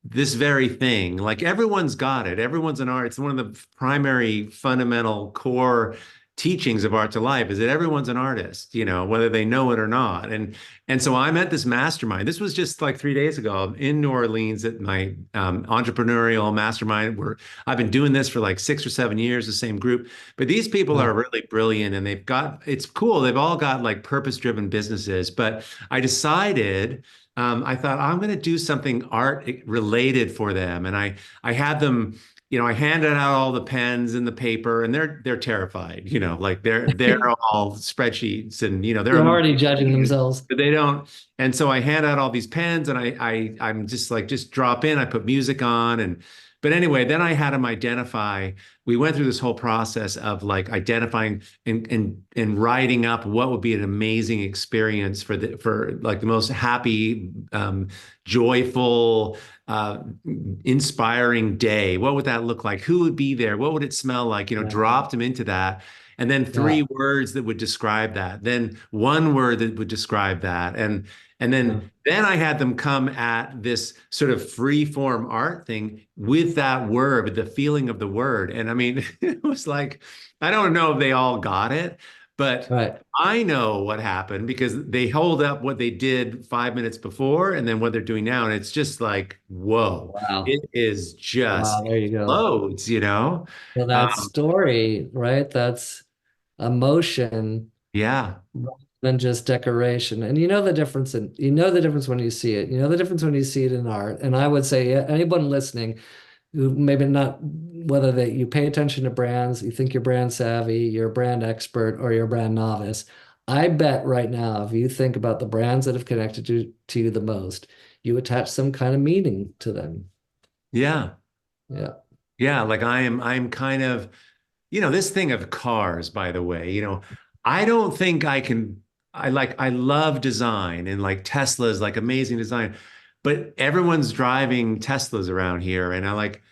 this very thing. Like everyone's got it. Everyone's an art. It's one of the primary fundamental core teachings of Art2Life is that everyone's an artist, whether they know it or not. And so I'm at this mastermind. This was just like 3 days ago in New Orleans at my entrepreneurial mastermind where I've been doing this for like 6 or 7 years, the same group. But these people yeah, are really brilliant and it's cool. They've all got like purpose-driven businesses. But I decided I thought I'm going to do something art related for them, and I had them. I handed out all the pens and the paper, and they're terrified. Like they're all spreadsheets, and they're they're already judging amazing, themselves. but they don't. And so I hand out all these pens, and I'm just like just drop in. I put music on, but anyway, then I had them identify. We went through this whole process of like identifying and writing up what would be an amazing experience for like the most happy, joyful, inspiring day. What would that look like? Who would be there? What would it smell like? Yeah, Dropped them into that. And then yeah, 3 words that would describe that. Then one word that would describe that. And yeah. then I had them come at this sort of free form art thing with that word, with the feeling of the word. And I mean, it was like, I don't know if they all got it, but Right. I know what happened because they hold up what they did 5 minutes before and then what they're doing now. And it's just like, whoa, Wow. it is just Wow. There you go. loads. So that Um, story, right? That's emotion yeah. rather than just decoration. And you know the difference when you see it. You know the difference when you see it in art. And I would say anyone listening who maybe not whether that you pay attention to brands, you think you're brand savvy, you're a brand expert, or you're a brand novice. I bet right now, if you think about the brands that have connected to you the most, you attach some kind of meaning to them. Yeah. Yeah. Yeah. Like I'm kind of, this thing of cars, by the way, I don't think I love design and like Tesla's like amazing design, but everyone's driving Teslas around here. And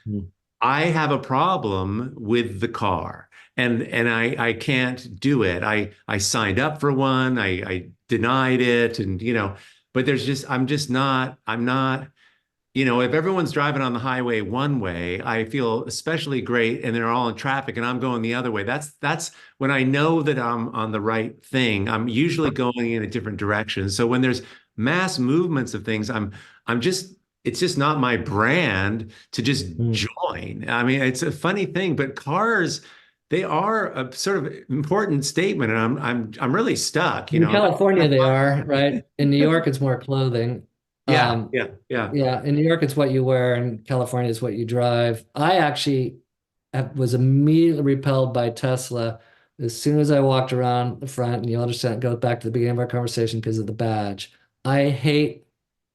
Mm. I have a problem with the car and I can't do it. I signed up for one, I denied it and but I'm not if everyone's driving on the highway one way, I feel especially great and they're all in traffic and I'm going the other way. That's when I know that I'm on the right thing. I'm usually going in a different direction. So when there's mass movements of things, I'm just it's just not my brand to just Mm. join. I mean, it's a funny thing, but cars, they are a sort of important statement and I'm really stuck, In California, they are, right? In New York, it's more clothing. Yeah, Um, yeah, yeah. yeah, in New York, it's what you wear, and California is what you drive. I actually was immediately repelled by Tesla as soon as I walked around the front, and you'll understand, it goes back to the beginning of our conversation because of the badge. I hate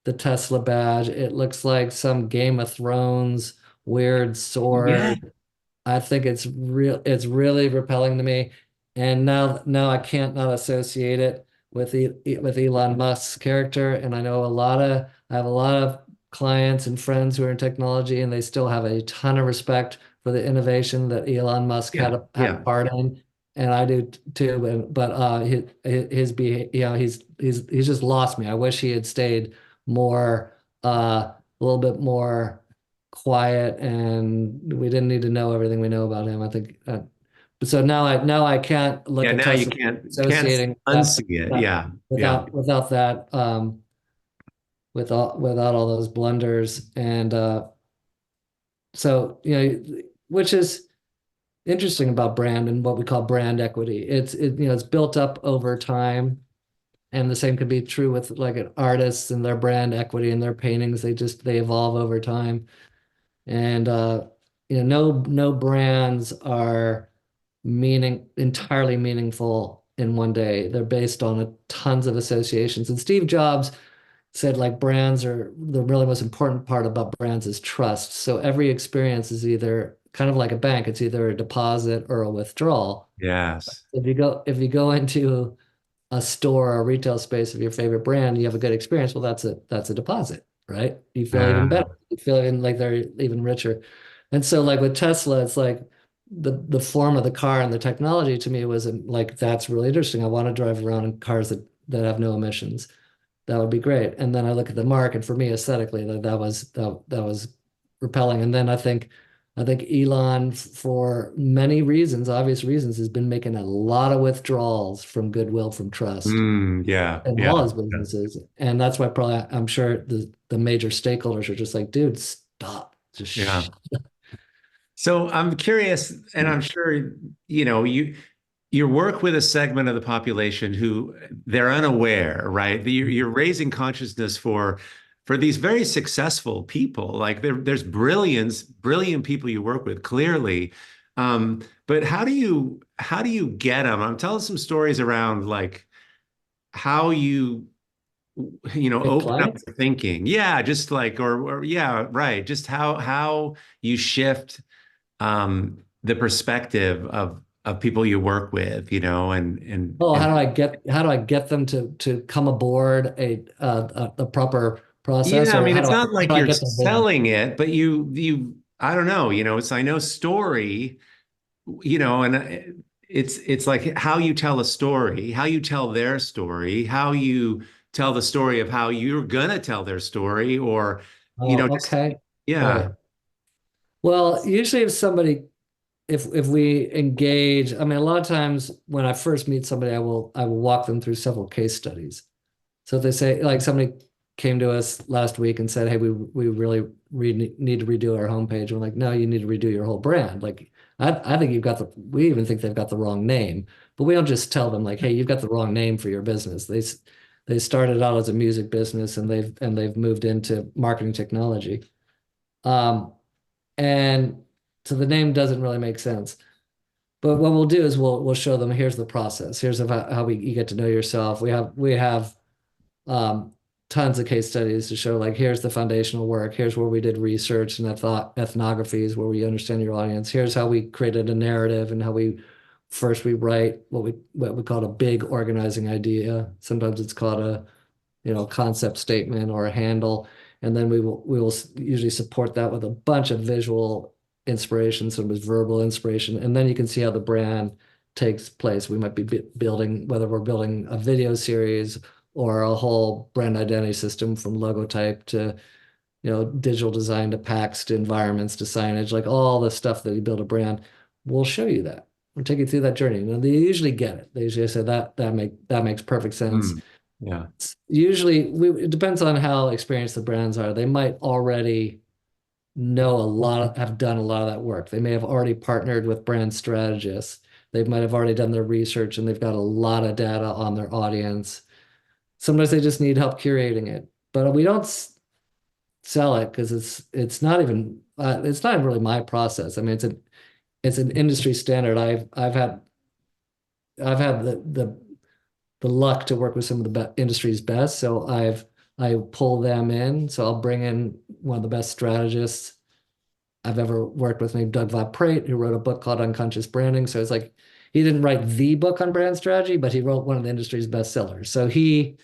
the Tesla badge. It looks like some Game of Thrones weird Yeah. sword. I think it's really repelling to me. And now I can't not associate it with Elon Musk's character. And I have a lot of clients and friends who are in technology, and they still have a ton of respect for the innovation that Elon Musk Yeah, had a yeah, part in, and I do too. But his behavior, he's just lost me. I wish he had stayed more, a little bit more quiet, and we didn't need to know everything we know about him. I think. So now I can't look yeah. at Now you Tesla can't associating unsee it. that Yeah, yeah. without that without all those blunders. And so which is interesting about brand and what we call brand equity. It's built up over time, and the same could be true with like an artists and their brand equity and their paintings. They evolve over time. And no brands are entirely meaningful in one day. They're based on tons of associations. And Steve Jobs said like brands are the really most important part about brands is trust. So every experience is either kind of like a bank, it's either a deposit or a withdrawal. Yes. If you go into a store or a retail space of your favorite brand, you have a good experience, well, that's a deposit, right? You feel even better. Uh, You feel even like they're even richer. And so like with Tesla, it's like the form of the car and the technology to me was like that's really interesting. I want to drive around in cars that have no emissions. That would be great. And then I look at the mark, and for me aesthetically, that was repelling. And then I think Elon, for many reasons, obvious reasons, has been making a lot of withdrawals from goodwill, from trust yeah, in yeah, all his yeah. businesses. And that's why probably I'm sure the major stakeholders are just like, dude, stop. Just Yeah. So I'm curious, and I'm sure you work with a segment of the population who they're unaware, right? You're raising consciousness for these very successful people. Like there's brilliant people you work with, clearly. But how do you get them? I'm telling some stories around like how you get open up clients. your thinking. Yeah, just like or yeah, right. Just how you shift the perspective of people you work with, Oh, and how do I get them to come aboard a proper process, yeah, I or mean, how it's do I not how like do I you're get their vision? selling it, but you I don't know, it's I know story, and it's like how you tell a story, how you tell their story, how you tell the story of how you're gonna tell their story, or Oh, just okay. yeah. Right. Well, usually if we engage, I mean, a lot of times when I first meet somebody, I will walk them through several case studies. So if they say, like somebody came to us last week and said, "Hey, we really need to redo our homepage." We're like, "No, you need to redo your whole brand." Like, I think we even think they've got the wrong name, but we don't just tell them like, "Hey, you've got the wrong name for your business." They started out as a music business, and they've moved into marketing technology. Um, and so the name doesn't really make sense. But what we'll do is we'll show them, here's the process. Here's how you get to know yourself. We have um, tons of case studies to show like here's the foundational work. Here's where we did research and ethnographies where we understand your audience. Here's how we created a narrative and how we write what we call a big organizing idea. Sometimes it's called a concept statement or a handle. And then we will usually support that with a bunch of visual inspiration, some is verbal inspiration, and then you can see how the brand takes place. We might be building, whether we're building a video series or a whole brand identity system from logotype to digital design to packs to environments to signage, like all the stuff that you build a brand. We'll show you that. We'll take you through that journey. And they usually get it. They usually say that makes perfect sense. Mm, yeah. Usually it depends on how experienced the brands are. They might already have done a lot of that work. They may have already partnered with brand strategists. They might have already done their research and they've got a lot of data on their audience. Sometimes they just need help curating it, but we don't sell it because it's not really my process. I mean, it's an industry standard. I've had the luck to work with some of the industry's best. So I pull them in. So I'll bring in one of the best strategists I've ever worked with, named Doug Von Prate, who wrote a book called Unconscious Branding. So it's like he didn't write the book on brand strategy, but he wrote one of the industry's bestsellers. So he's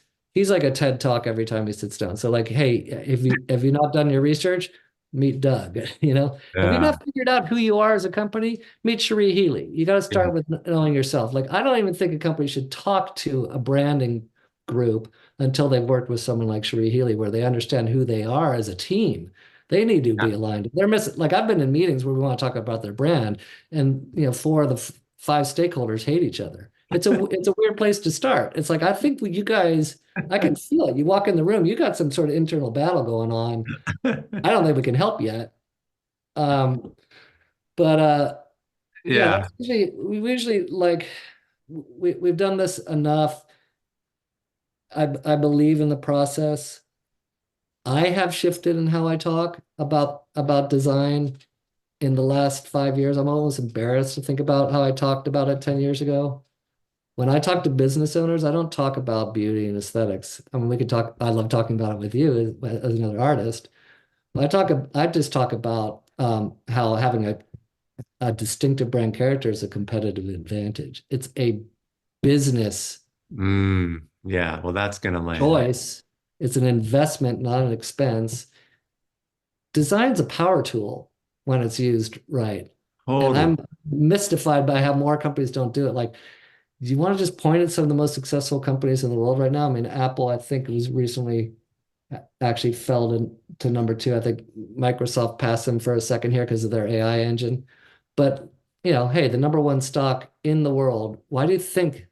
like a TED talk every time he sits down. So like, hey, if you have you not done your research, meet Doug. You know, have you Yeah. not figured out who you are as a company? Meet Cherie Healy. You got to Yeah. start with knowing yourself. Like, I don't even think a company should talk to a branding group until they've worked with someone like Cherie Healy, where they understand who they are as a team. They need to be aligned. They're missing. Like, I've been in meetings where we want to talk about their brand, and four of the five stakeholders hate each other. It's a weird place to start. It's like, I think you guys, I can feel it. You walk in the room, you got some sort of internal battle going on. I don't think we can help yet. Um, but yeah, Yeah. we usually like we've done this enough. I believe in the process. I have shifted in how I talk about design in the last 5 years. I'm almost embarrassed to think about how I talked about it 10 years ago. When I talk to business owners, I don't talk about beauty and aesthetics. I mean, we could talk, I love talking about it with you as another artist. I just talk about how having a distinctive brand character is a competitive advantage. It's a business Yeah. Well, that's gonna land. choice. It's an investment, not an expense. Design's a power tool when it's used right. And Totally. I'm mystified by how more companies don't do it. Like, do you want to just point at some of the most successful companies in the world right now? I mean, Apple, I think, was recently actually fell to number two. I think Microsoft passed them for a second here because of their AI engine. But, hey, the number one stock in the world, why do you think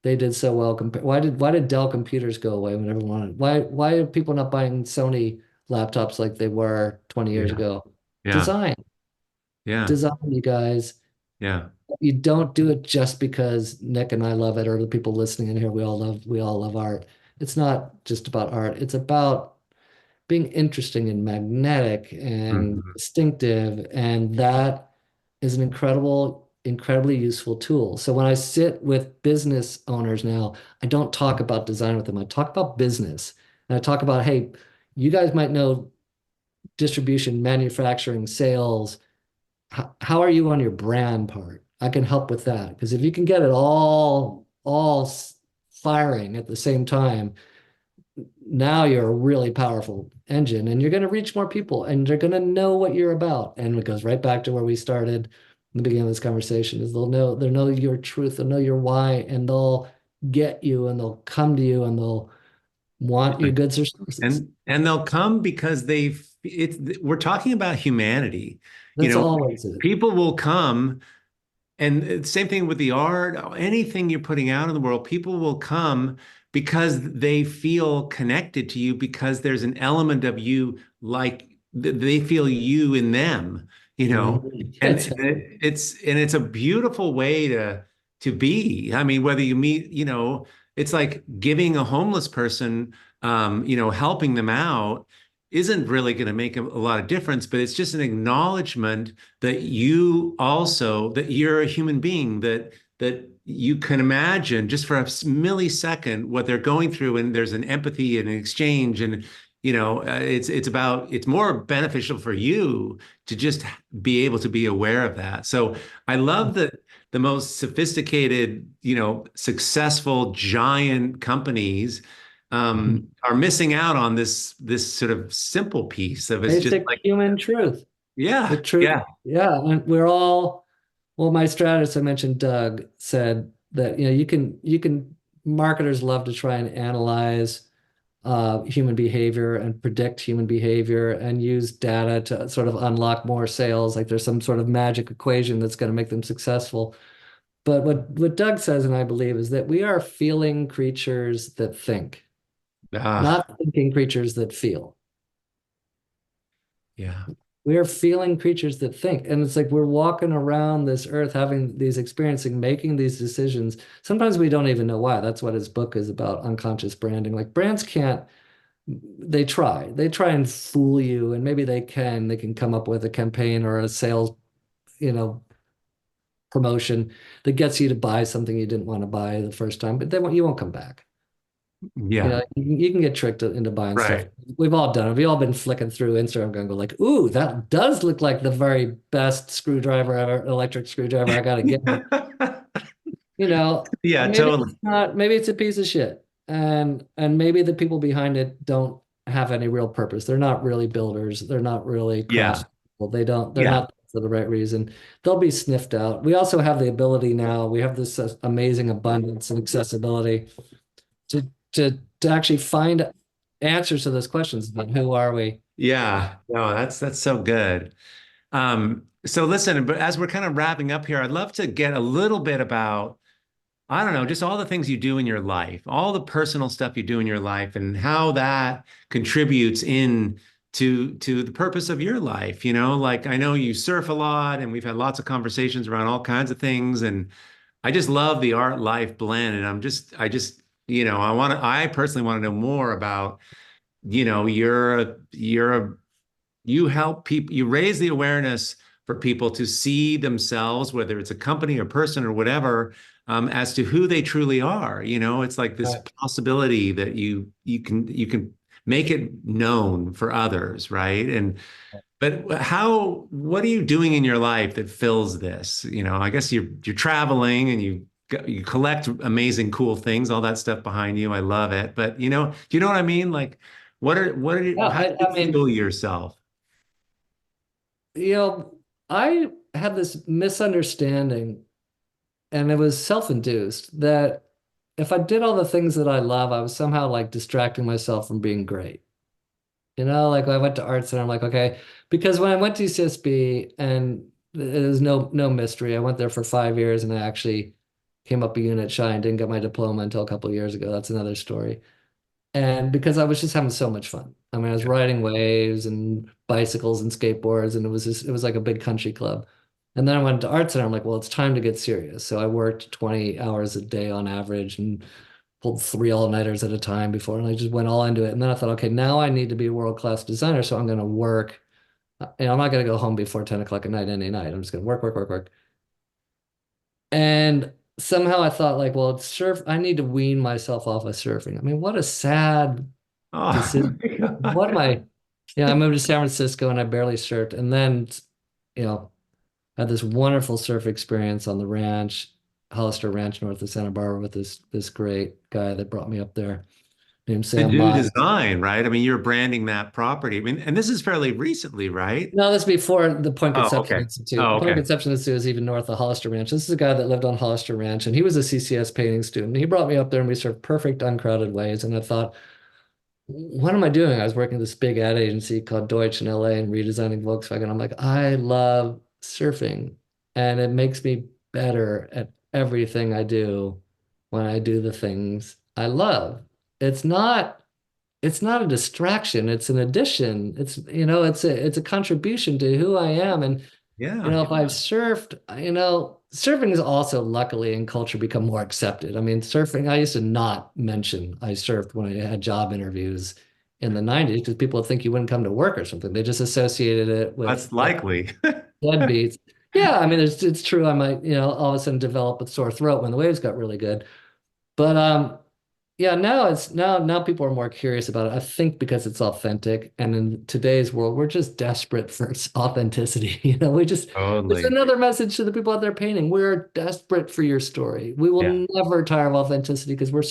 they did so well? Why did Dell computers go away when everyone wanted? Why are people not buying Sony laptops like they were 20 years Yeah. ago? Yeah. Design, Yeah. design, you guys. Yeah. You don't do it just because Nick and I love it, or the people listening in here, we all love art. It's not just about art. It's about being interesting and magnetic and Mhm. distinctive. And that is an incredibly useful tool. So when I sit with business owners now, I don't talk about design with them. I talk about business. And I talk about, hey, you guys might know distribution, manufacturing, sales. How are you on your brand part? I can help with that. Because if you can get it all firing at the same time, now you're a really powerful engine and you're going to reach more people and they're going to know what you're about. And it goes right back to where we started in the beginning of this conversation is they'll know your truth, they'll know your why, and they'll get you and they'll come to you and they'll want your goods or services. And they'll come because we're talking about humanity. You That's know, always it. people will come. And same thing with the art, anything you're putting out in the world, people will come because they feel connected to you because there's an element of you like they feel you in them, you know. Mhm. And It's it's a beautiful way to be. I mean, whether you meet, it's like giving a homeless person, helping them out isn't really going to make a lot of difference, but it's just an acknowledgement that you're a human being, that you can imagine just for a millisecond what they're going through, and there's an empathy and an exchange, and it's more beneficial for you to just be able to be aware of that. So I love that the most sophisticated, successful giant companies are missing out on this sort of simple piece of it's just basic like, human truth. The yeah, truth. yeah. Yeah. And well, my strategist I mentioned, Doug, said that, you can marketers love to try and analyze human behavior and predict human behavior and use data to sort of unlock more sales. Like there's some sort of magic equation that's going to make them successful. But what Doug says, and I believe, is that we are feeling creatures that think, Ah, not thinking creatures that feel. yeah. We are feeling creatures that think. And it's like we're walking around this earth having these experiencing, making these decisions. Sometimes we don't even know why. That's what his book is about, unconscious branding. Like brands can't, they try and fool you, and maybe they can come up with a campaign or a sales, you know, promotion that gets you to buy something you didn't want to buy the first time, but then you won't come back. Yeah. You can get tricked into buying stuff. Right. We've all done it. We've all been flicking through Instagram going, go like, ooh, that does look like the very best screwdriver ever, electric screwdriver I got to get. Yeah, maybe it's totally. not, maybe it's a piece of shit. And maybe the people behind it don't have any real purpose. They're not really builders. They're not really Yeah. craftspeople. They're Yeah. not for the right reason. They'll be sniffed out. We also have the ability now, we have this amazing abundance and accessibility to to actually find answers to those questions about who are we. Yeah. No, that's so good. So listen, but as we're kind of wrapping up here, I'd love to get a little bit about, I don't know, just all the things you do in your life, all the personal stuff you do in your life and how that contributes in to the purpose of your life. Like I know you surf a lot and we've had lots of conversations around all kinds of things. And I just love the art life blend. And I personally want to know more about, you help people, you raise the awareness for people to see themselves, whether it's a company or person or whatever, as to who they truly are. It's like this Right. possibility that you can make it known for others, right? But what are you doing in your life that fills this? I guess you're traveling and you collect amazing, cool things, all that stuff behind you. I love it. But do you know what I mean? Like, Yeah, how do you I mean, feel yourself? you know, I had this misunderstanding, and it was self-induced, that if I did all the things that I love, I was somehow like distracting myself from being great. Like I went to art center, I'm like, okay, because when I went to UCSB, and there's no mystery, I went there for 5 years and I actually came up a unit shy and didn't get my diploma until a couple of years ago. That's another story. And because I was just having so much fun. I mean, I was riding waves and bicycles and skateboards, and it was like a big country club. And then I went to art center. I'm like, well, it's time to get serious. So I worked 20 hours a day on average and pulled three all-nighters at a time before, and I just went all into it. And then I thought, okay, now I need to be a world-class designer, so I'm going to work. I'm not going to go home before 10 o'clock at night any night. I'm just going to work, work, work, work. And somehow I thought, like, well, it's surf. I need to wean myself off of surfing. I mean, what a sad Oh decision. my What am God. I? I moved to San Francisco and I barely surfed. And then, you know, had this wonderful surf experience on the ranch, Hollister Ranch, north of Santa Barbara, with this great guy that brought me up there named To Sam do Mize. design, right? I mean, you're branding that property. I mean, and this is fairly recently, right? No, that's before the Point Oh, Conception okay. Institute. Oh, The Point okay. Conception Institute is even north of Hollister Ranch. This is a guy that lived on Hollister Ranch, and he was a CCS painting student. He brought me up there, and we surfed perfect, uncrowded waves. And I thought, what am I doing? I was working at this big ad agency called Deutsch in LA and redesigning Volkswagen. I'm like, I love surfing, and it makes me better at everything I do when I do the things I love. It's not it's not a distraction, it's an addition. It's a contribution to who I am. And Yeah. if I've surfed, surfing has also luckily in culture become more accepted. I mean, surfing, I used to not mention I surfed when I had job interviews in the 90s because people would think you wouldn't come to work or something. They just associated it with That's likely. deadbeats. Yeah, I mean, it's true. I might, all of a sudden develop a sore throat when the waves got really good. But yeah, now people are more curious about it. I think because it's authentic, and in today's world, we're just desperate for authenticity. It's Totally. another message to the people out there painting. We're desperate for your story. We Yeah. will never tire of authenticity because we're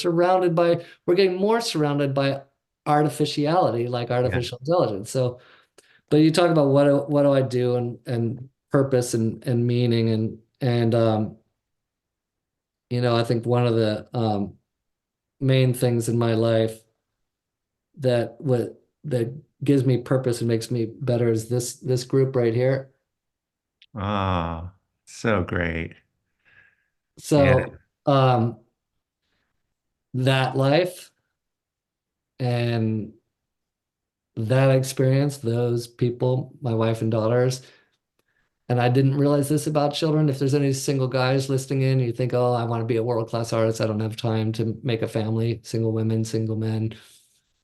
getting more surrounded by artificiality, like Yeah. artificial intelligence. So, but you talk about what do I do, and purpose and meaning, and I think one of the main things in my life that gives me purpose and makes me better is this group right here. Oh, so great. Yeah. So that life and that experience, those people, my wife and daughters, and I didn't realize this about children. If there's any single guys listening in, you think, oh, I want to be a world-class artist. I don't have time to make a family, single women, single men,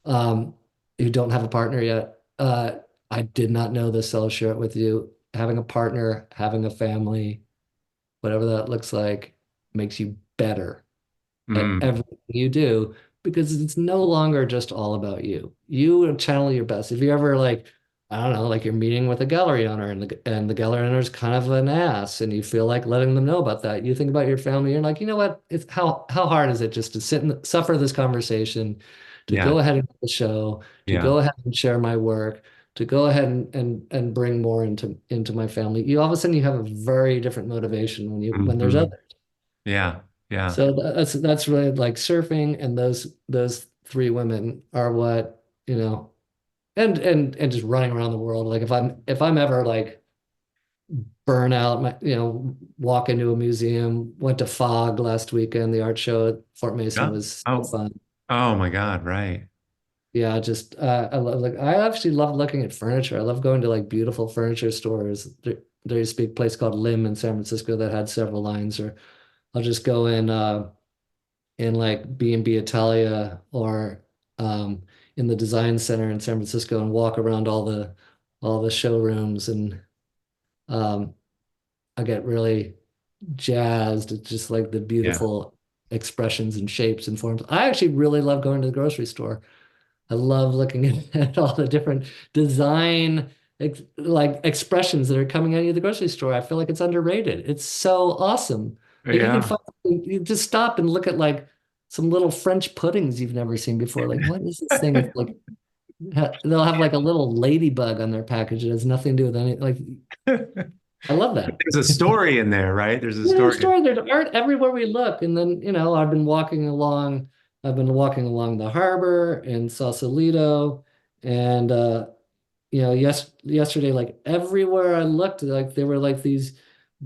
um, who don't have a partner yet. I did not know this, so I'll share it with you. Having a partner, having a family, whatever that looks like, makes you better at Mm. everything you do because it's no longer just all about you. You channel your best. If you ever like, I don't know, like you're meeting with a gallery owner and the gallery owner is kind of an ass and you feel like letting them know about that. You think about your family, you're like, you know what? It's how hard is it just to sit and suffer this conversation, to Yeah. go ahead and get the show, to Yeah. go ahead and share my work, to go ahead and bring more into my family. You all of a sudden you have a very different motivation when there's Hmm. others. Yeah. Yeah. So that's really like surfing and those three women are what, and just running around the world. Like if I'm ever like burn out, walk into a museum, went to Fog last weekend, the art show at Fort Mason Yeah. was so Oh, fun. oh my God. Right. Yeah, just I actually love looking at furniture. I love going to like beautiful furniture stores. There used to be a place called Lim in San Francisco that had several lines, or I'll just go in like B&B Italia or in the design center in San Francisco and walk around all the showrooms and um, I get really jazzed at just like the Yeah. beautiful expressions and shapes and forms. I actually really love going to the grocery store. I love looking at all the different design like expressions that are coming out of the grocery store. I feel like it's underrated. It's so awesome. Like you can Yeah. find, you just stop and look at like some little French puddings you've never seen before. Like, what is this thing? It's like they'll have like a little ladybug on their package. It has nothing to do with any like. I love that. There's a story in there, right? There's a Yeah, there's story. story. There's art everywhere we look. And then, I've been walking along the harbor in Sausalito. And yesterday, like everywhere I looked, like there were like these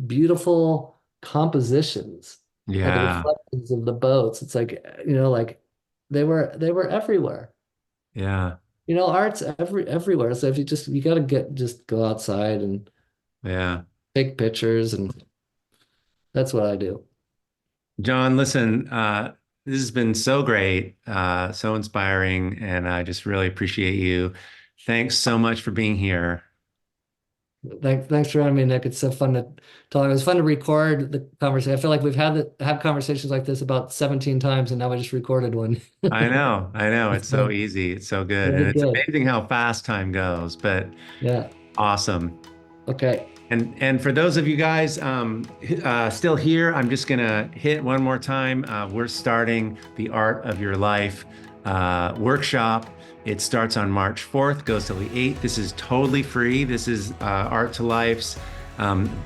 beautiful compositions, like Yeah. reflections of the boats. It's like, like they were everywhere. Yeah. Art's everywhere. So if you gotta just go outside and Yeah. take pictures, and that's what I do. John, listen, this has been so great, so inspiring, and I just really appreciate you. Thanks so much for being here. Thanks for having me, Nick. It's so fun to talk. It was fun to record the conversation. I feel like we've had conversations like this about 17 times, and now I just recorded one. I know, I know. It's It's so fun. easy. It's so good. It'll And be it's good. amazing how fast time goes, but Yeah. awesome. Okay. And for those of you guys still here, I'm just gonna hit one more time. We're starting the Art of Your Life workshop. It starts on March 4th, goes till the 8th. This is totally free. This is Art2Life's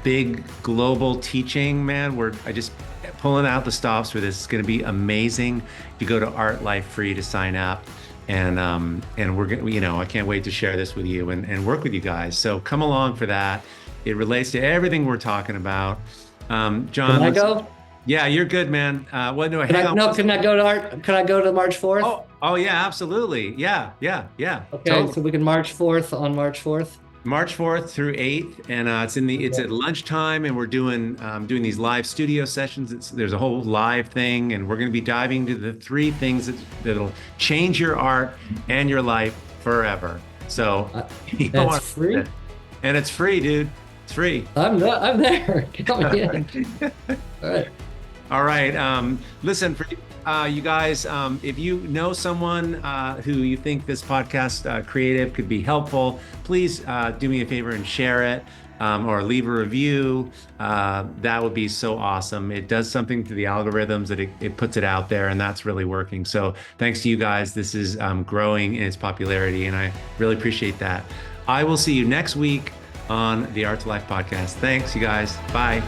big global teaching, man. I just pulling out the stops for this. It's gonna be amazing. You go to Art Life Free to sign up. And we're gonna, I can't wait to share this with you and work with you guys. So come along for that. It relates to everything we're talking about. Can John, I go? yeah, you're good, man. What do I Can hang I on? no, can I go to art? Can I go to March 4th? Oh, yeah, absolutely. Yeah, yeah, yeah. Okay, Totally. so we can March 4th on March 4th. March 4th through 8th, and it's Okay. at lunchtime, and we're doing these live studio sessions. There's a whole live thing, and we're going to be diving into the three things that'll change your art and your life forever. So you don't That's want to miss free. it. And it's free, dude. It's free. I'm there. Come in. All right. All right. Listen, for you guys, if you know someone who you think this podcast creative could be helpful, please do me a favor and share it or leave a review. That would be so awesome. It does something to the algorithms that it puts it out there, and that's really working. So thanks to you guys. This is growing in its popularity, and I really appreciate that. I will see you next week on the Art2Life podcast. Thanks, you guys. Bye.